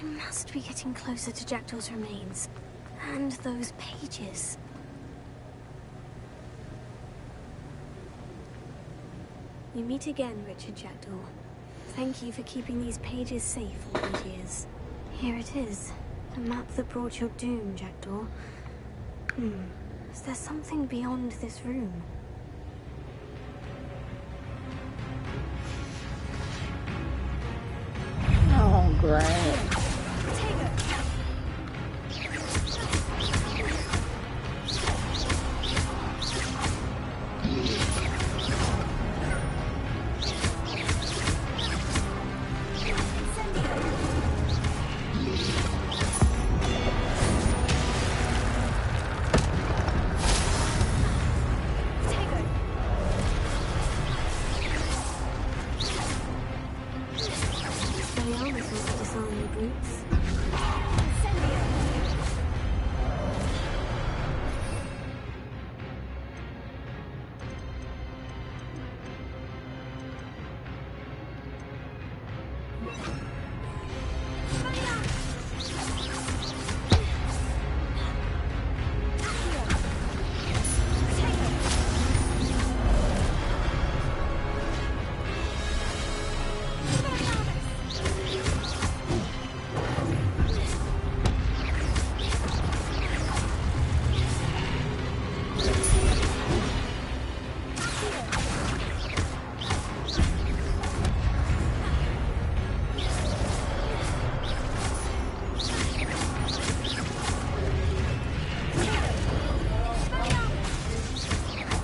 I must be getting closer to Jackdaw's remains. And those pages. We meet again, Richard Jackdaw. Thank you for keeping these pages safe all these years. Here it is. The map that brought your doom, Jackdaw. Is there something beyond this room? Oh, great.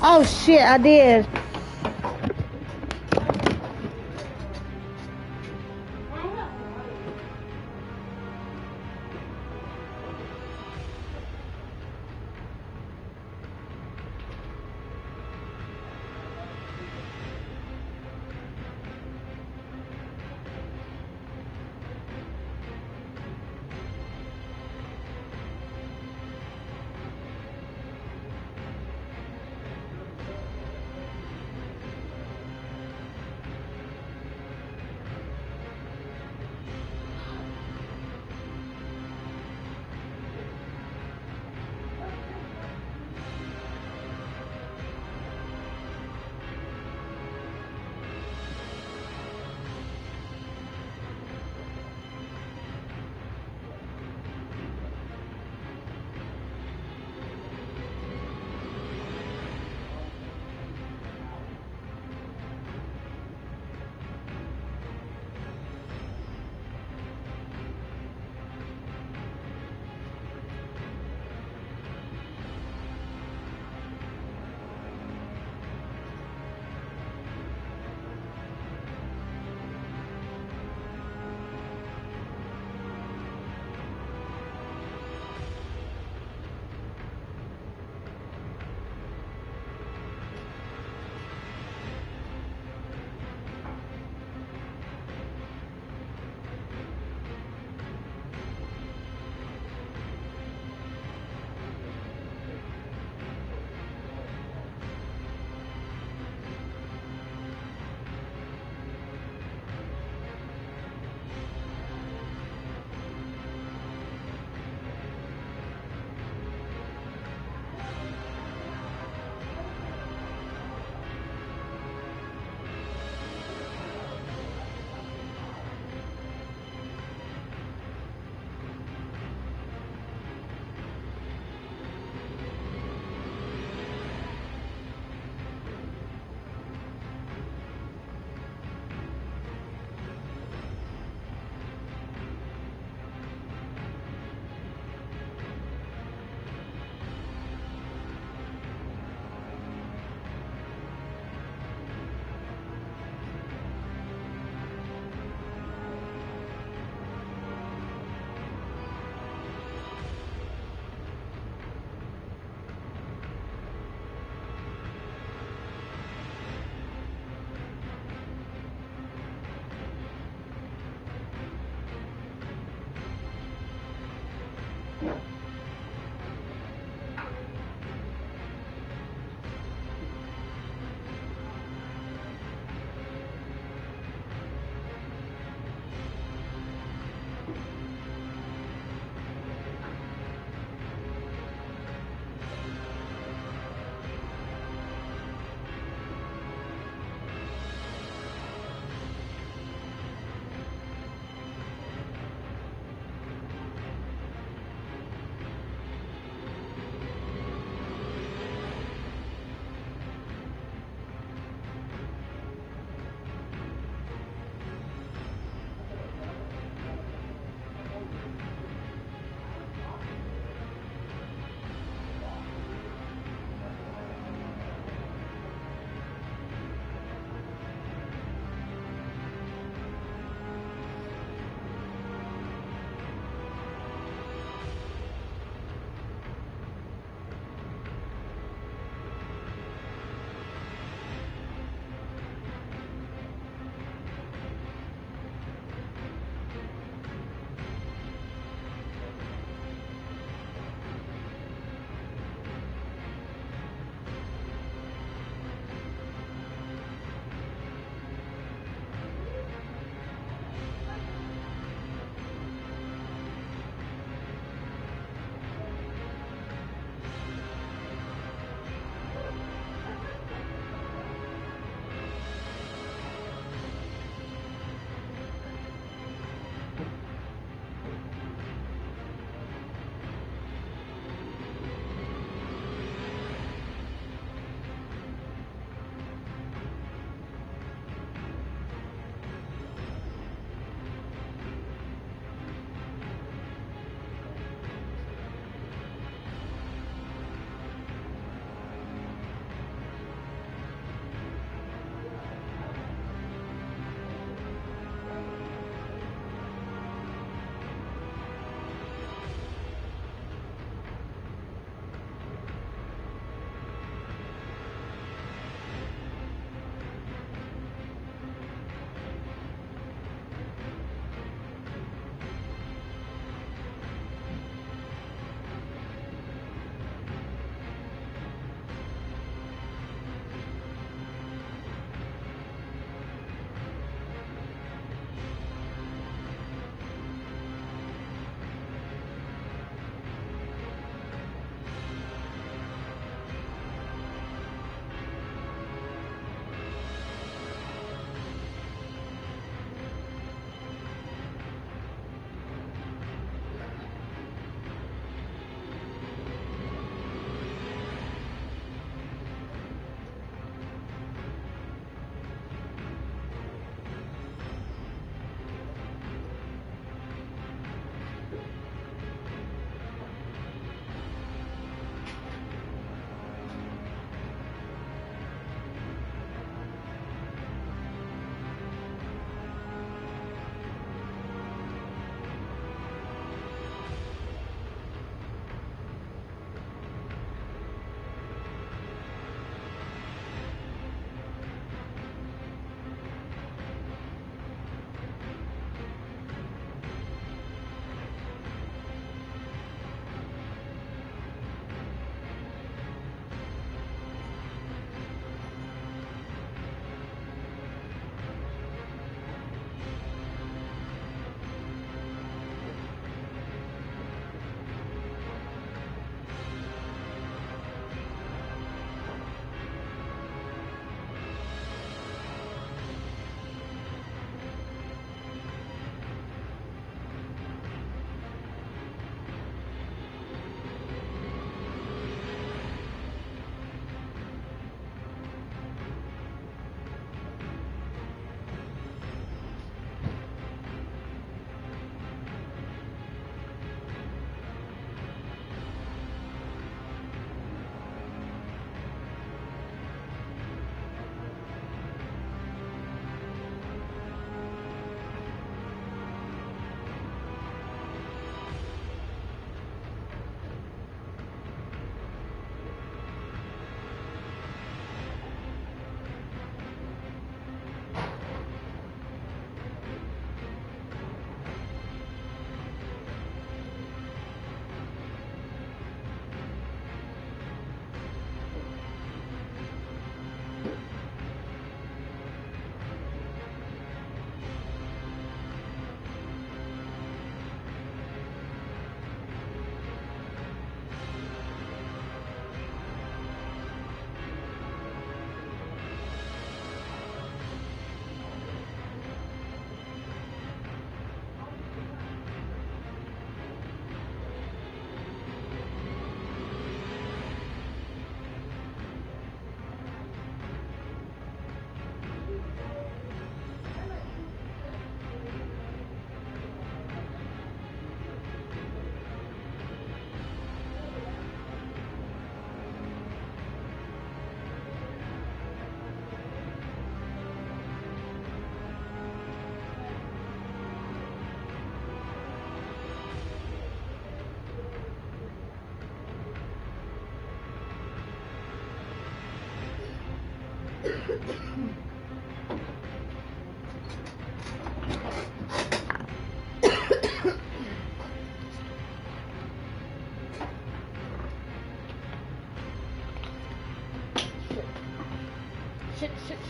Oh shit, I did.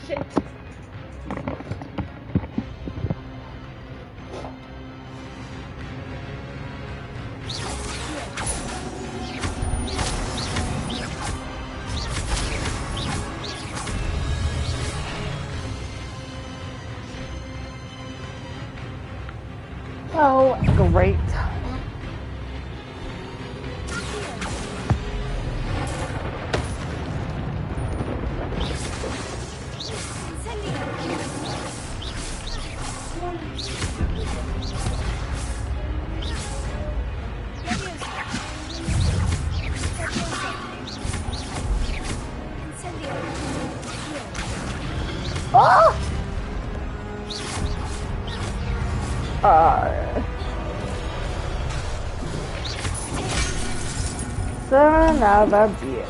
Shit. Oh, great. Oh! Son of a bitch.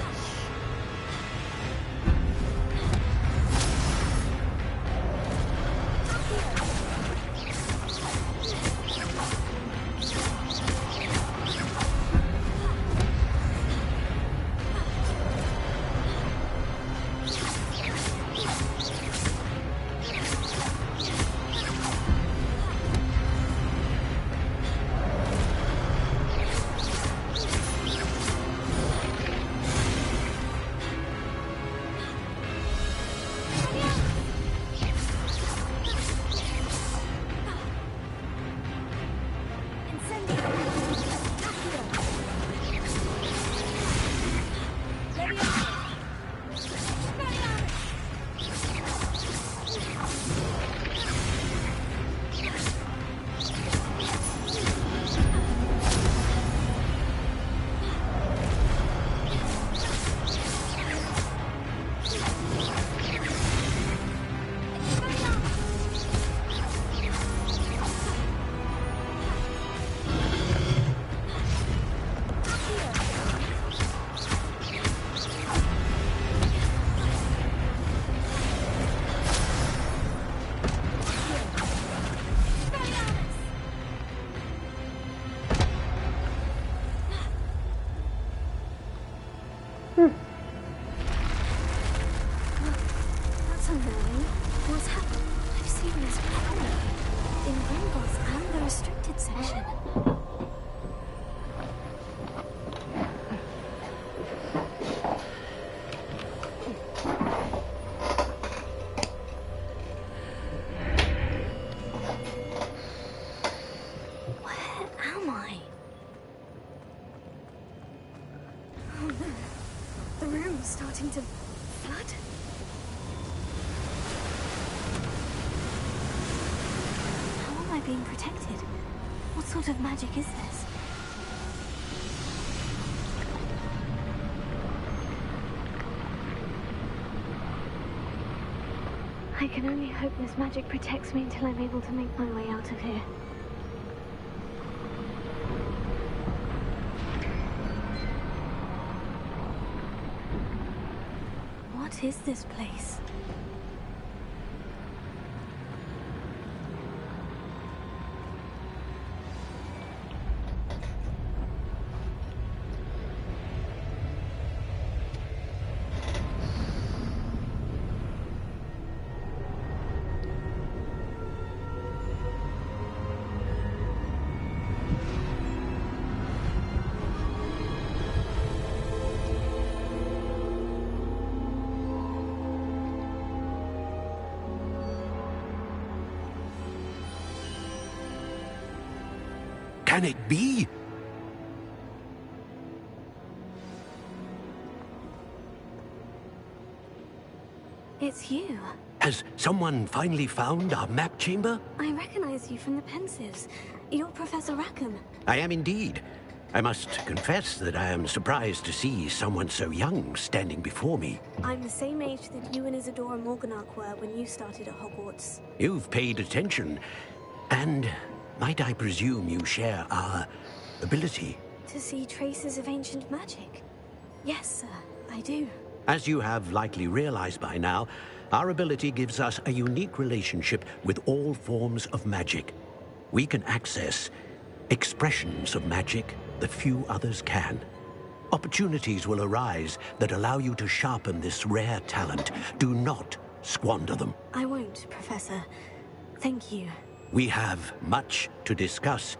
That's annoying. What's happened? I've seen this before. In Gringotts and the restricted section. Where am I? Oh no. The room's starting to flood. How am I being protected? What sort of magic is this? I can only hope this magic protects me until I'm able to make my way out of here. What is this place? Can it be? It's you. Has someone finally found our map chamber? I recognize you from the Pensives. You're Professor Rackham. I am indeed. I must confess that I am surprised to see someone so young standing before me. I'm the same age that you and Isadora Morganach were when you started at Hogwarts. You've paid attention. And might I presume you share our ability? To see traces of ancient magic? Yes, sir, I do. As you have likely realized by now, our ability gives us a unique relationship with all forms of magic. We can access expressions of magic that few others can. Opportunities will arise that allow you to sharpen this rare talent. Do not squander them. I won't, Professor. Thank you. We have much to discuss.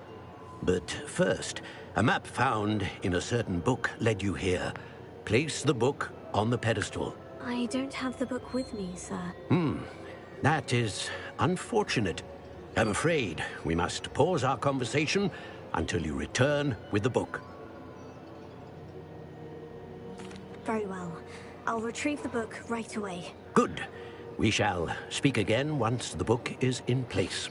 But first, a map found in a certain book led you here. Place the book on the pedestal. I don't have the book with me, sir. That is unfortunate. I'm afraid we must pause our conversation until you return with the book. Very well. I'll retrieve the book right away. Good. We shall speak again once the book is in place.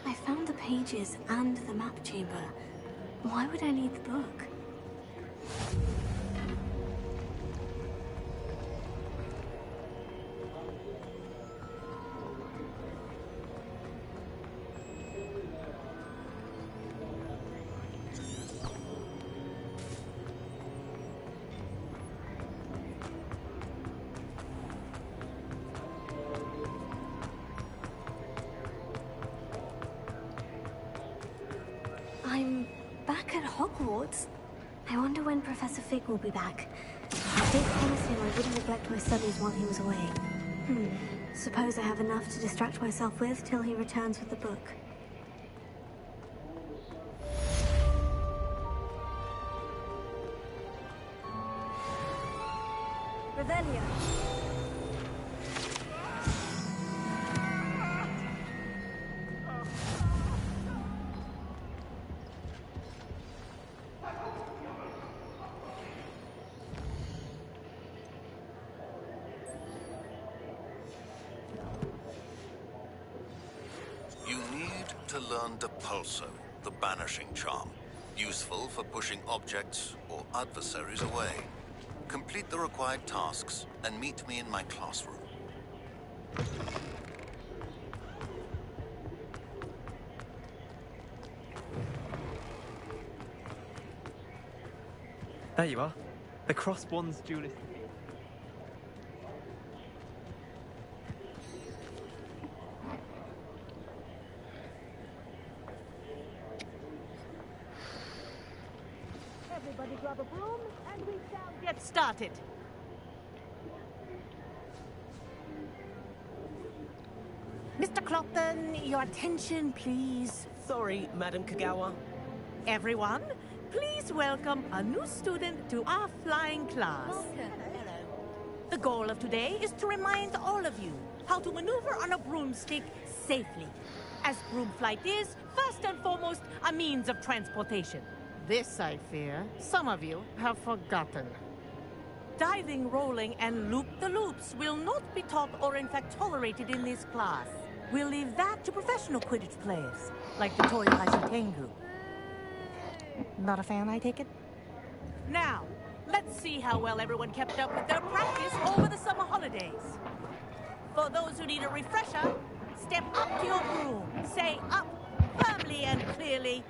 I found the pages and the map chamber. Why would I need the book? I'm back at Hogwarts. I wonder when Professor Fig will be back. I did promise him I wouldn't neglect my studies while he was away. Suppose I have enough to distract myself with till he returns with the book. Revelia. You need to learn Depulso, the banishing charm. Useful for pushing objects or adversaries away. Complete the required tasks and meet me in my classroom. There you are. The Crosswands duelist. Everybody grab a broom and we shall get started. Mr. Clopton, your attention, please. Sorry, Madam Kagawa. Everyone, please welcome a new student to our flying class. The goal of today is to remind all of you how to maneuver on a broomstick safely, as broom flight is, first and foremost, a means of transportation. This, I fear, some of you have forgotten. Diving, rolling, and loop-the-loops will not be taught or in fact tolerated in this class. We'll leave that to professional Quidditch players, like the Toyohashi Tengu. Not a fan, I take it? Now, let's see how well everyone kept up with their practice over the summer holidays. For those who need a refresher, step up to your broom, say up firmly and clearly,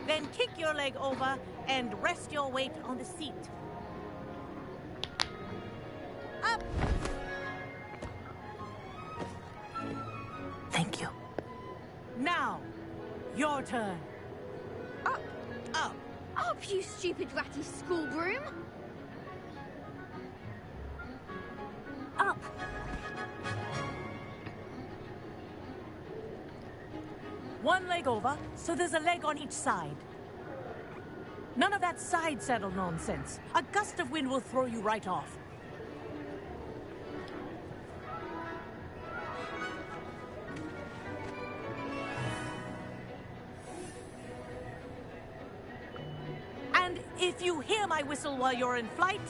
then kick your leg over and rest your weight on the seat. Up! Thank you. Now, your turn. Up! Up! Up, you stupid ratty school broom! Up! One leg over, so there's a leg on each side. None of that side saddle nonsense. A gust of wind will throw you right off. And if you hear my whistle while you're in flight,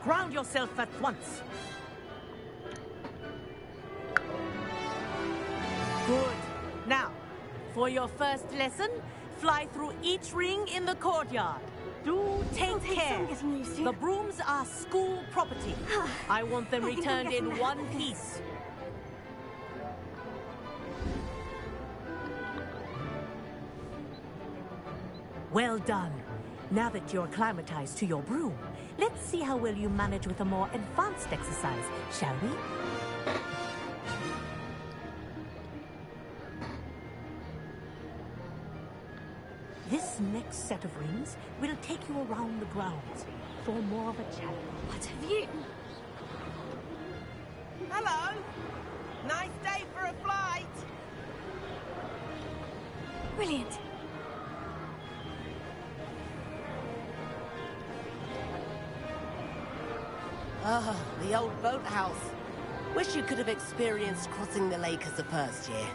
ground yourself at once. Good. Now, for your first lesson, fly through each ring in the courtyard. Do take care. The brooms are school property. I want them returned in one piece. Well done. Now that you're acclimatized to your broom, let's see how well you manage with a more advanced exercise, shall we? This next set of rings will take you around the grounds for more of a challenge. What have you... Hello! Nice day for a flight! Brilliant. Ah, the old boathouse. Wish you could have experienced crossing the lake as a first year.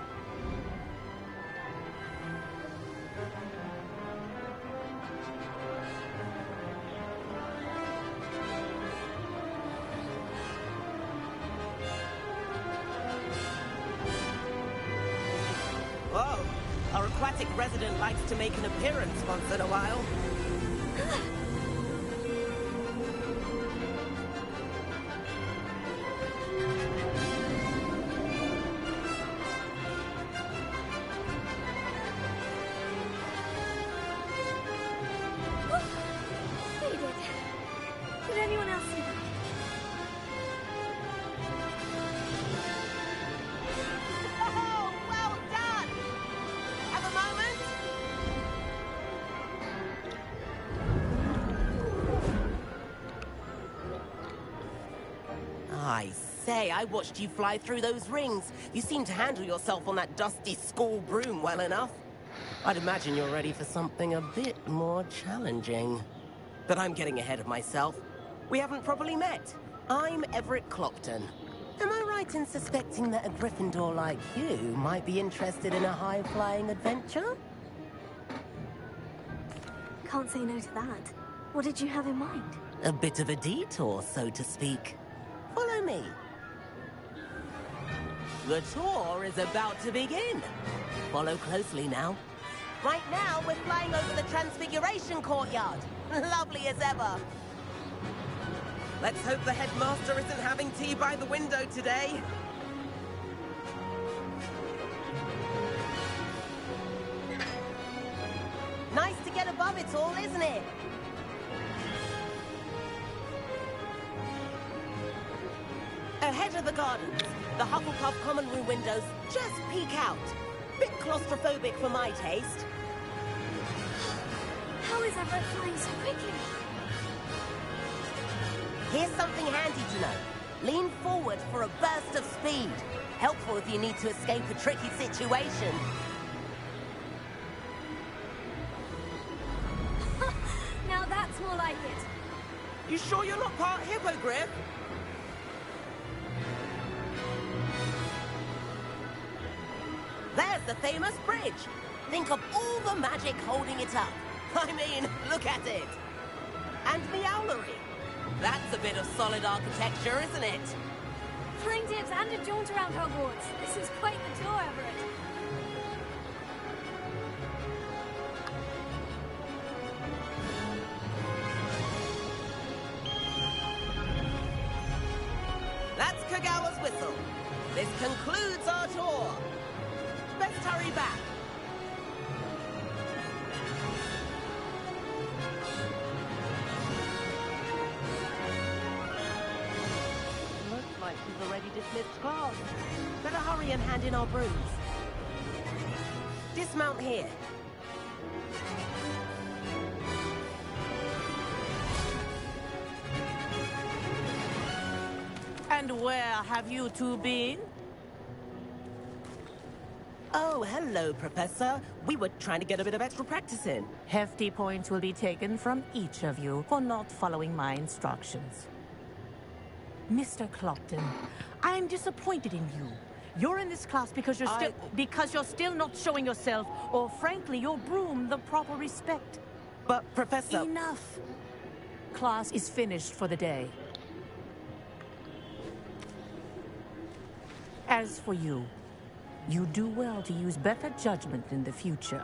Whoa! Our aquatic resident likes to make an appearance once in a while. Did anyone else see that? Oh, well done! Have a moment? I say, I watched you fly through those rings. You seem to handle yourself on that dusty school broom well enough. I'd imagine you're ready for something a bit more challenging. But I'm getting ahead of myself. We haven't properly met. I'm Everett Clopton. Am I right in suspecting that a Gryffindor like you might be interested in a high-flying adventure? Can't say no to that. What did you have in mind? A bit of a detour, so to speak. Follow me. The tour is about to begin. Follow closely now. Right now, we're flying over the Transfiguration Courtyard. Lovely as ever. Let's hope the headmaster isn't having tea by the window today. Nice to get above it all, isn't it? Ahead of the gardens, the Hufflepuff common room windows just peek out. Bit claustrophobic for my taste. How is Everett flying so quickly? Here's something handy to know. Lean forward for a burst of speed. Helpful if you need to escape a tricky situation. Now that's more like it. You sure you're not part hippogriff? There's the famous bridge. Think of all the magic holding it up. I mean, look at it. And the owlery. That's a bit of solid architecture, isn't it? Flying dips and a jaunt around Hogwarts. This is quite the tour, Everett. That's Kagawa's whistle. This concludes our tour. Let's hurry back. Looks like we've already dismissed class. Better hurry and hand in our brooms. Dismount here. And where have you two been? Oh, hello, Professor. We were trying to get a bit of extra practice in. Hefty points will be taken from each of you for not following my instructions. Mr. Clopton, I am disappointed in you. You're in this class because you're still not showing yourself, or frankly, your broom the proper respect. But, Professor... Enough! Class is finished for the day. As for you, you do well to use better judgment in the future.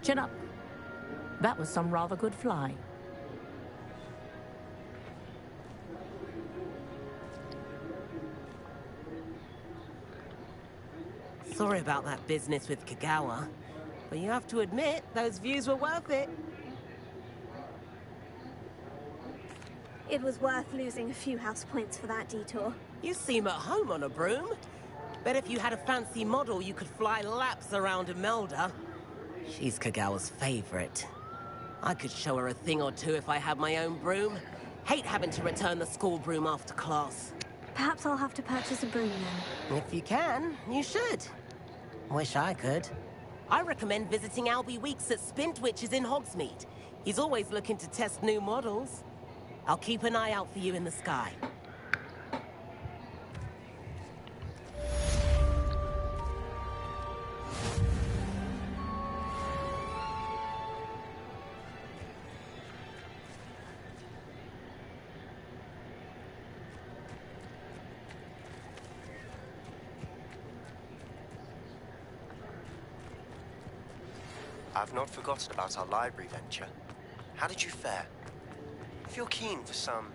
Chin up. That was some rather good flying. Sorry about that business with Kagawa, but you have to admit, those views were worth it. It was worth losing a few house points for that detour. You seem at home on a broom. Bet if you had a fancy model, you could fly laps around Imelda. She's Kagawa's favorite. I could show her a thing or two if I had my own broom. Hate having to return the school broom after class. Perhaps I'll have to purchase a broom then. If you can, you should. Wish I could. I recommend visiting Albie Weeks at Spintwitches in Hogsmeade. He's always looking to test new models. I'll keep an eye out for you in the sky. I've not forgotten about our library venture. How did you fare? If you're keen for some...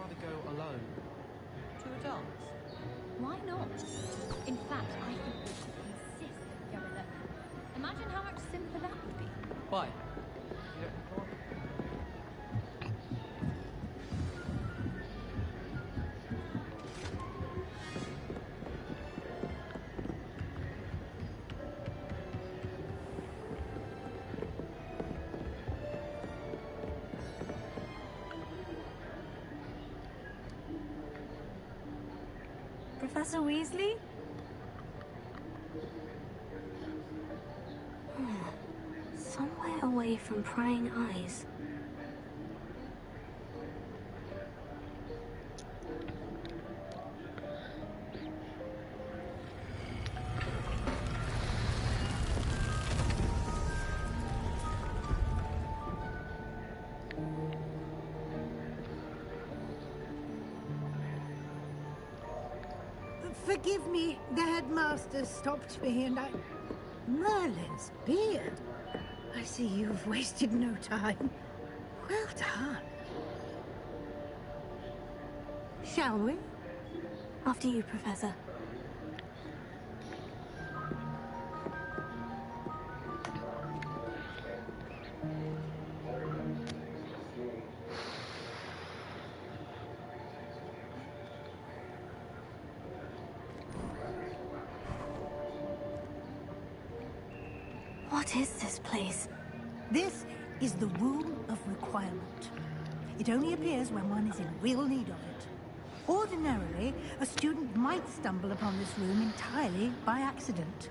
rather go alone? To a dance? Why not? In fact, I think we should insist that we go alone. Imagine how much simpler that would be. Why? You don't think what? Professor Weasley? Somewhere away from prying eyes. Forgive me, the headmaster stopped me and I... Merlin's beard. I see you've wasted no time. Well done. Shall we? After you, Professor. What is this place? This is the Room of Requirement. It only appears when one is in real need of it. Ordinarily, a student might stumble upon this room entirely by accident.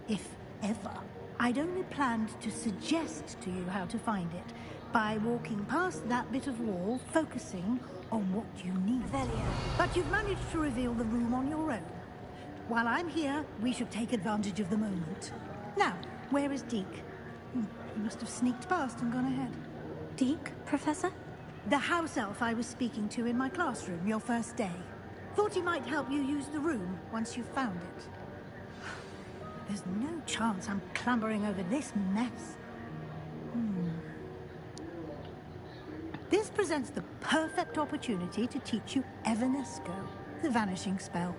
If ever. I'd only planned to suggest to you how to find it by walking past that bit of wall, focusing on what you need. But you've managed to reveal the room on your own. While I'm here, we should take advantage of the moment. Now, where is Deke? He must have sneaked past and gone ahead. Deke, Professor? The house elf I was speaking to in my classroom your first day. Thought he might help you use the room once you found it. There's no chance I'm clambering over this mess. This presents the perfect opportunity to teach you Evanesco, the vanishing spell.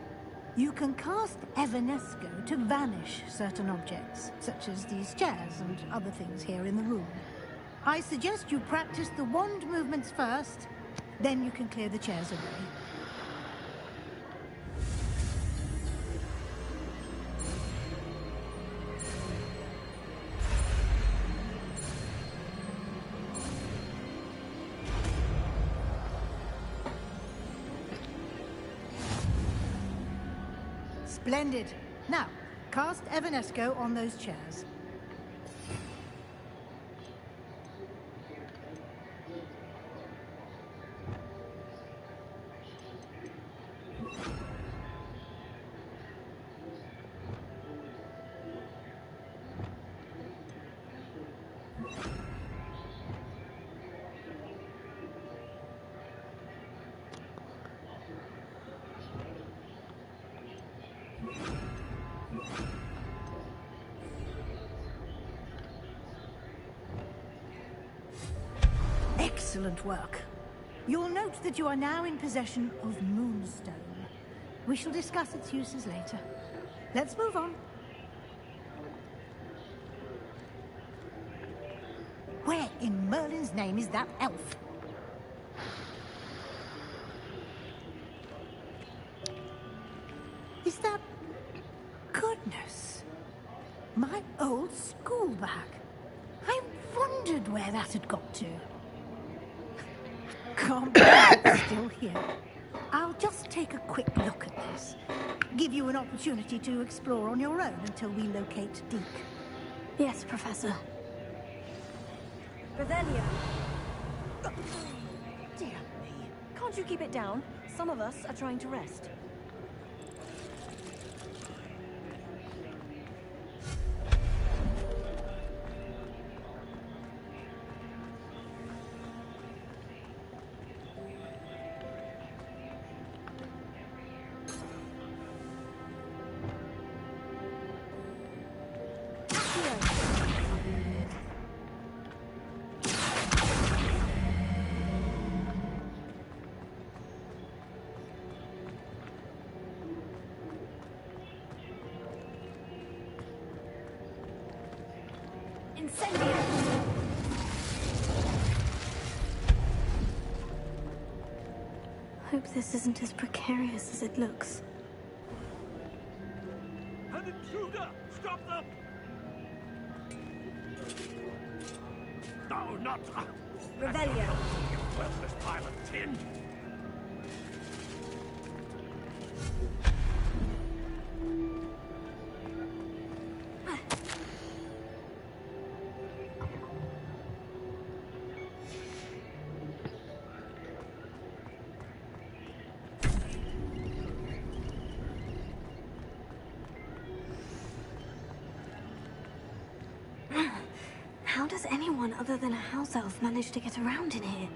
You can cast Evanesco to vanish certain objects, such as these chairs and other things here in the room. I suggest you practice the wand movements first, then you can clear the chairs away. Splendid. Now, cast Evanesco on those chairs. Excellent work. You'll note that you are now in possession of Moonstone. We shall discuss its uses later. Let's move on. Where in Merlin's name is that elf? Is that... Goodness. My old school bag. I wondered where that had got to. Can't believe it's still here. I'll just take a quick look at this. Give you an opportunity to explore on your own until we locate Deke. Yes, Professor. Revelia! Dear me. Can't you keep it down? Some of us are trying to rest. Incendio! Hope this isn't as precarious as it looks. An intruder! Stop them! No, not... Revelio! You worthless pile of tin! How does anyone other than a house elf manage to get around in here?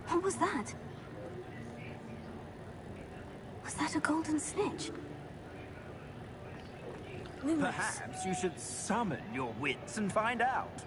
What was that? Was that a golden snitch? Perhaps you should summon your wits and find out.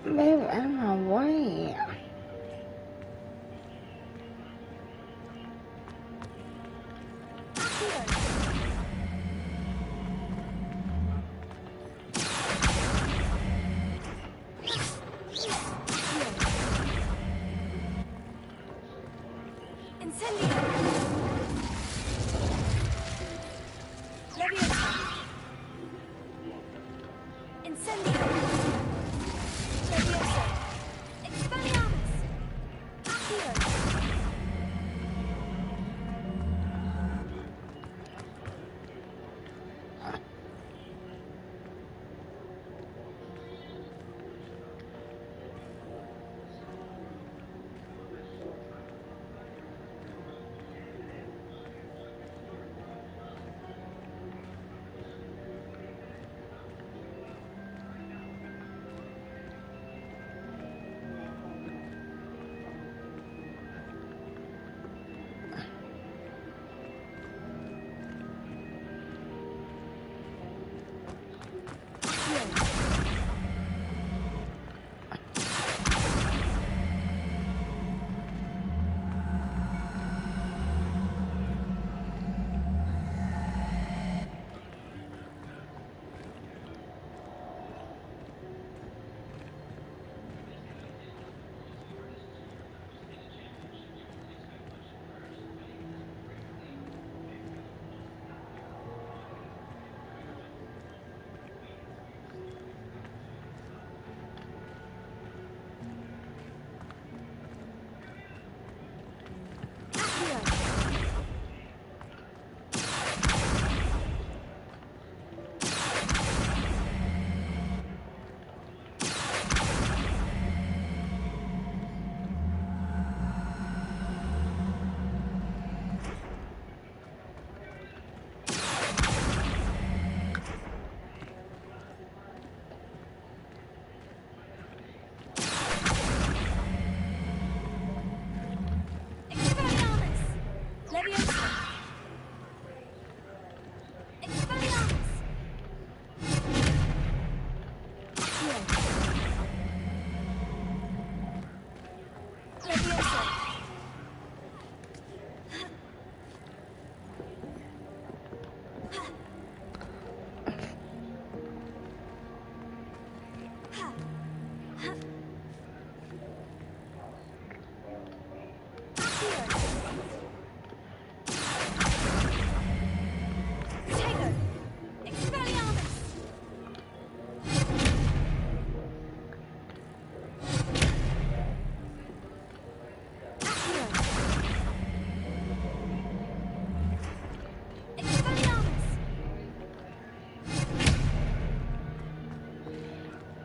Move out of my way.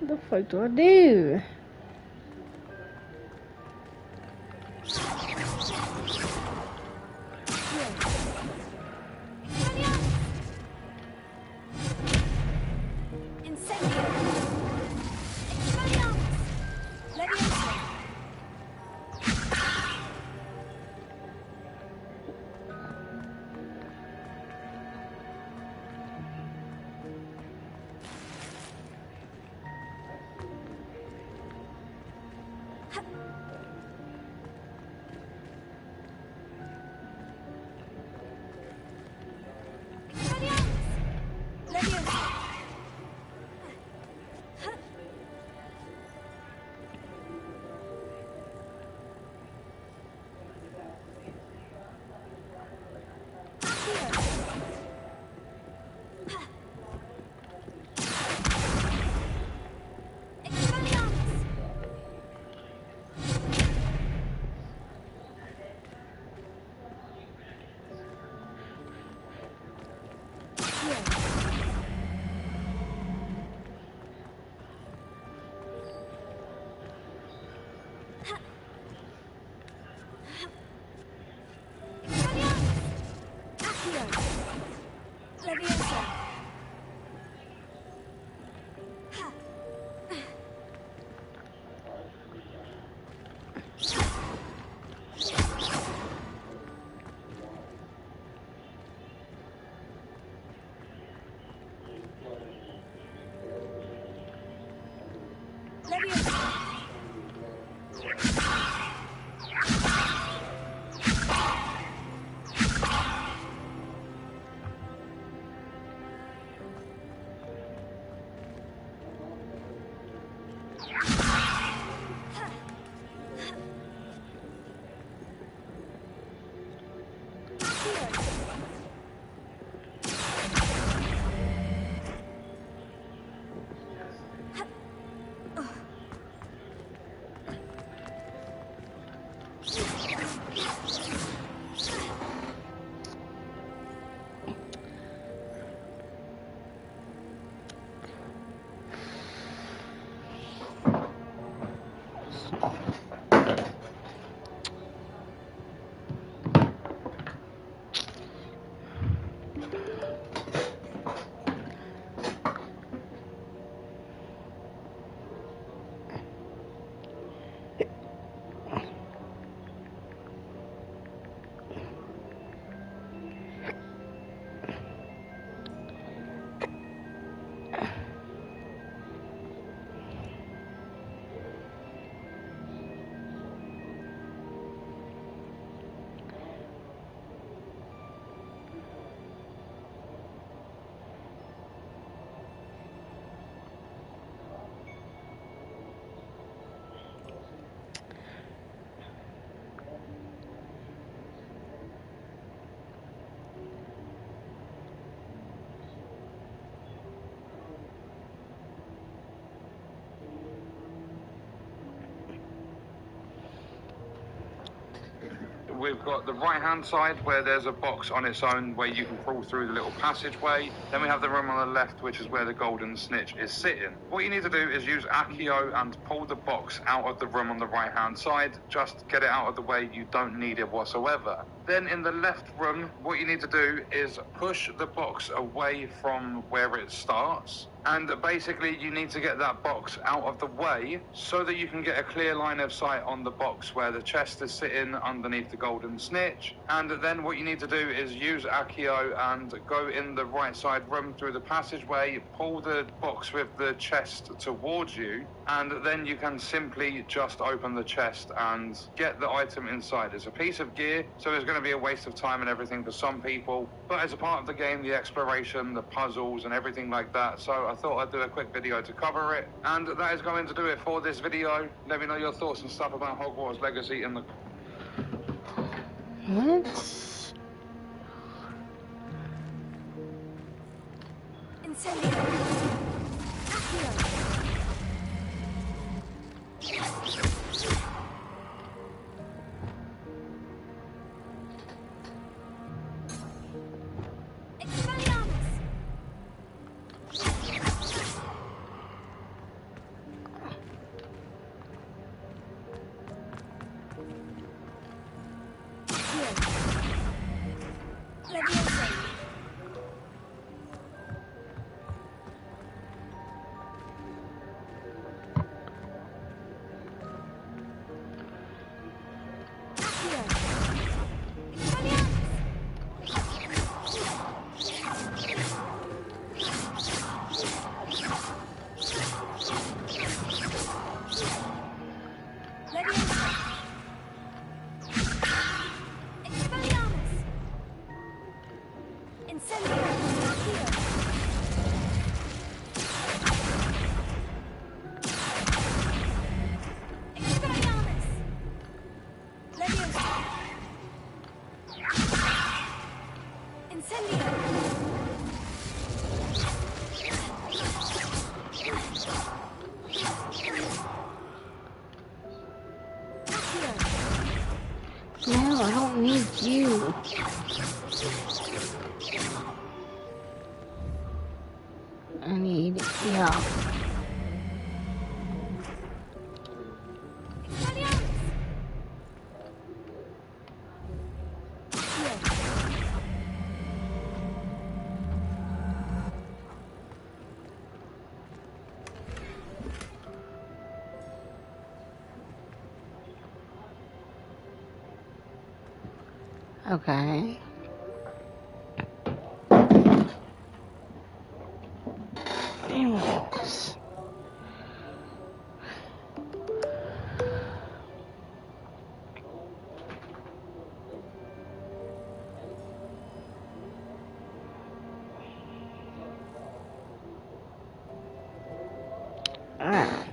What the fuck do I do? We've got the right-hand side where there's a box on its own where you can crawl through the little passageway. Then we have the room on the left, which is where the golden snitch is sitting. What you need to do is use Accio and pull the box out of the room on the right-hand side. Just get it out of the way. You don't need it whatsoever. Then in the left room, what you need to do is push the box away from where it starts. And basically, you need to get that box out of the way so that you can get a clear line of sight on the box where the chest is sitting underneath the golden snitch. And then what you need to do is use Accio and go in the right side room through the passageway, pull the box with the chest towards you, and then you can simply just open the chest and get the item inside. It's a piece of gear, so it's going to be a waste of time and everything for some people, but as a part of the game, the exploration, the puzzles and everything like that, so I thought I'd do a quick video to cover it. And that is going to do it for this video. Let me know your thoughts and stuff about Hogwarts Legacy in the... What? No, I don't need you. I need, yeah. Okay. Damn it. Ah.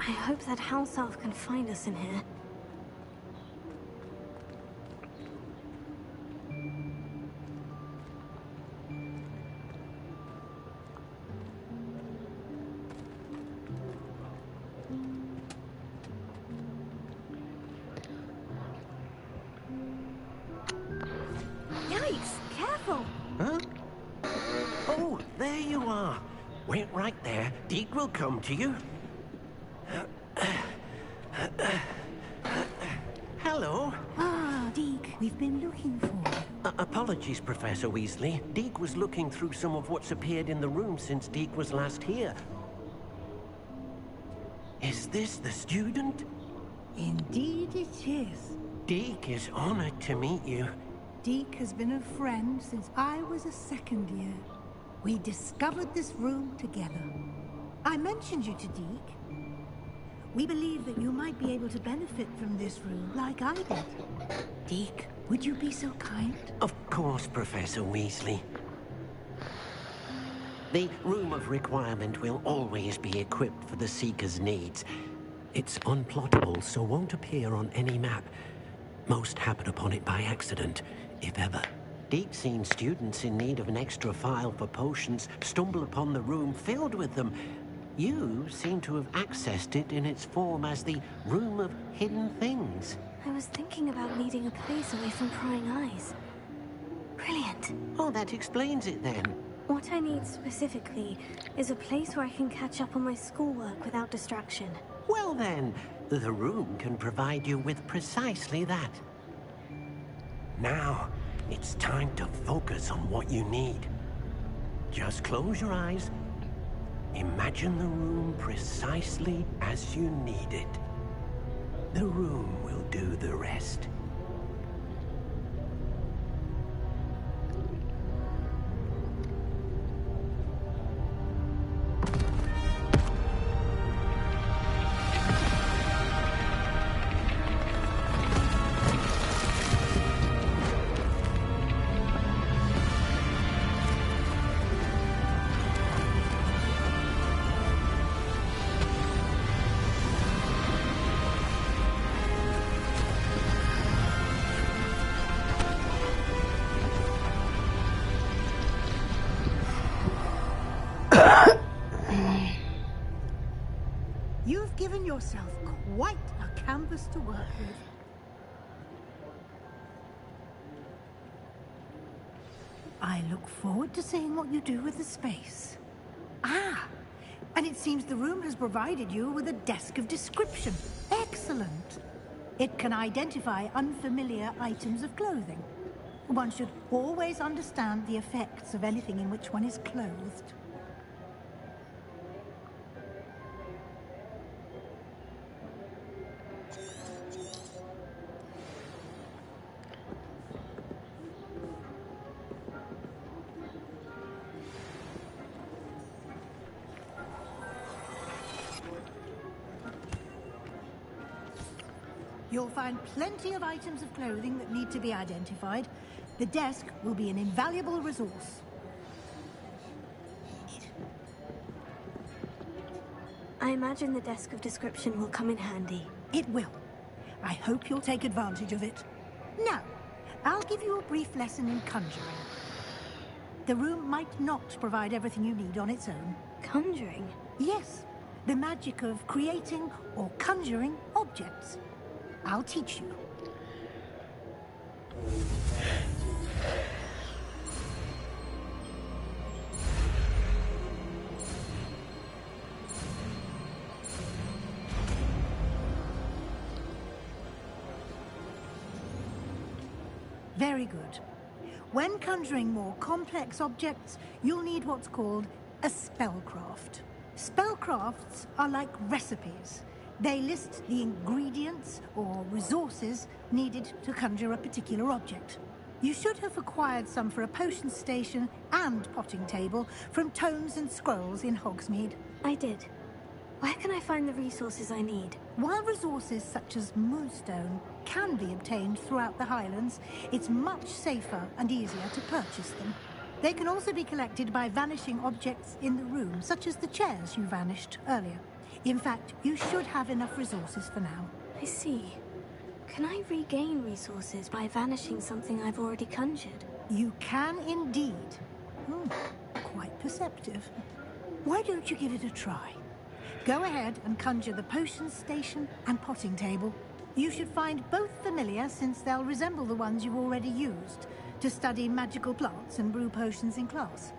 I hope that house elf can find us in here. Yikes! Careful! Huh? Oh, there you are. Wait right there. Deke will come to you. Hello. Ah, Deke, we've been looking for you. Apologies, Professor Weasley. Deke was looking through some of what's appeared in the room since Deke was last here. Is this the student? Indeed it is. Deke is honored to meet you. Deke has been a friend since I was a second year. We discovered this room together. I mentioned you to Deke. We believe that you might be able to benefit from this room like I did. Deke, would you be so kind? Of course, Professor Weasley. The Room of Requirement will always be equipped for the Seeker's needs. It's unplottable, so won't appear on any map. Most happen upon it by accident, if ever. Deep-seen students in need of an extra file for potions stumble upon the room filled with them. You seem to have accessed it in its form as the Room of Hidden Things. I was thinking about needing a place away from prying eyes. Brilliant. Oh, that explains it then. What I need specifically is a place where I can catch up on my schoolwork without distraction. Well then, the room can provide you with precisely that. Now, it's time to focus on what you need. Just close your eyes. Imagine the room precisely as you need it. The room will do the rest. You've given yourself quite a canvas to work with. I look forward to seeing what you do with the space. Ah, and it seems the room has provided you with a desk of description. Excellent. It can identify unfamiliar items of clothing. One should always understand the effects of anything in which one is clothed. You'll find plenty of items of clothing that need to be identified. The desk will be an invaluable resource. I imagine the desk of description will come in handy. It will. I hope you'll take advantage of it. Now, I'll give you a brief lesson in conjuring. The room might not provide everything you need on its own. Conjuring? Yes, the magic of creating or conjuring objects. I'll teach you. Very good. When conjuring more complex objects, you'll need what's called a spellcraft. Spellcrafts are like recipes. They list the ingredients or resources needed to conjure a particular object. You should have acquired some for a potion station and potting table from tomes and scrolls in Hogsmeade. I did. Where can I find the resources I need? While resources such as moonstone can be obtained throughout the Highlands, it's much safer and easier to purchase them. They can also be collected by vanishing objects in the room, such as the chairs you vanished earlier. In fact, you should have enough resources for now. I see. Can I regain resources by vanishing something I've already conjured? You can indeed. Quite perceptive. Why don't you give it a try? Go ahead and conjure the potion station and potting table. You should find both familiar, since they'll resemble the ones you've already used to study magical plants and brew potions in class.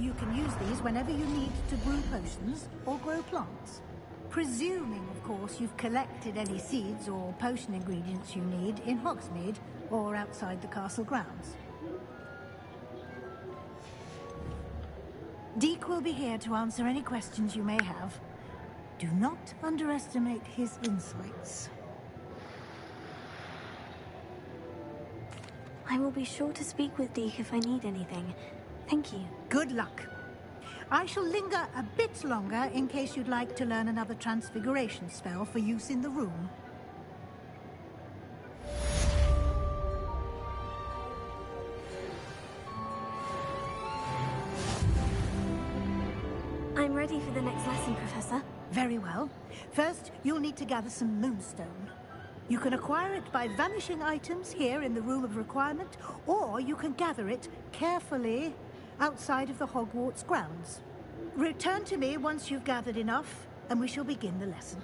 You can use these whenever you need to brew potions or grow plants. Presuming, of course, you've collected any seeds or potion ingredients you need in Hogsmeade or outside the castle grounds. Deke will be here to answer any questions you may have. Do not underestimate his insights. I will be sure to speak with Deke if I need anything. Thank you. Good luck. I shall linger a bit longer in case you'd like to learn another transfiguration spell for use in the room. I'm ready for the next lesson, Professor. Very well. First, you'll need to gather some moonstone. You can acquire it by vanishing items here in the Room of Requirement, or you can gather it carefully outside of the Hogwarts grounds. Return to me once you've gathered enough, and we shall begin the lesson.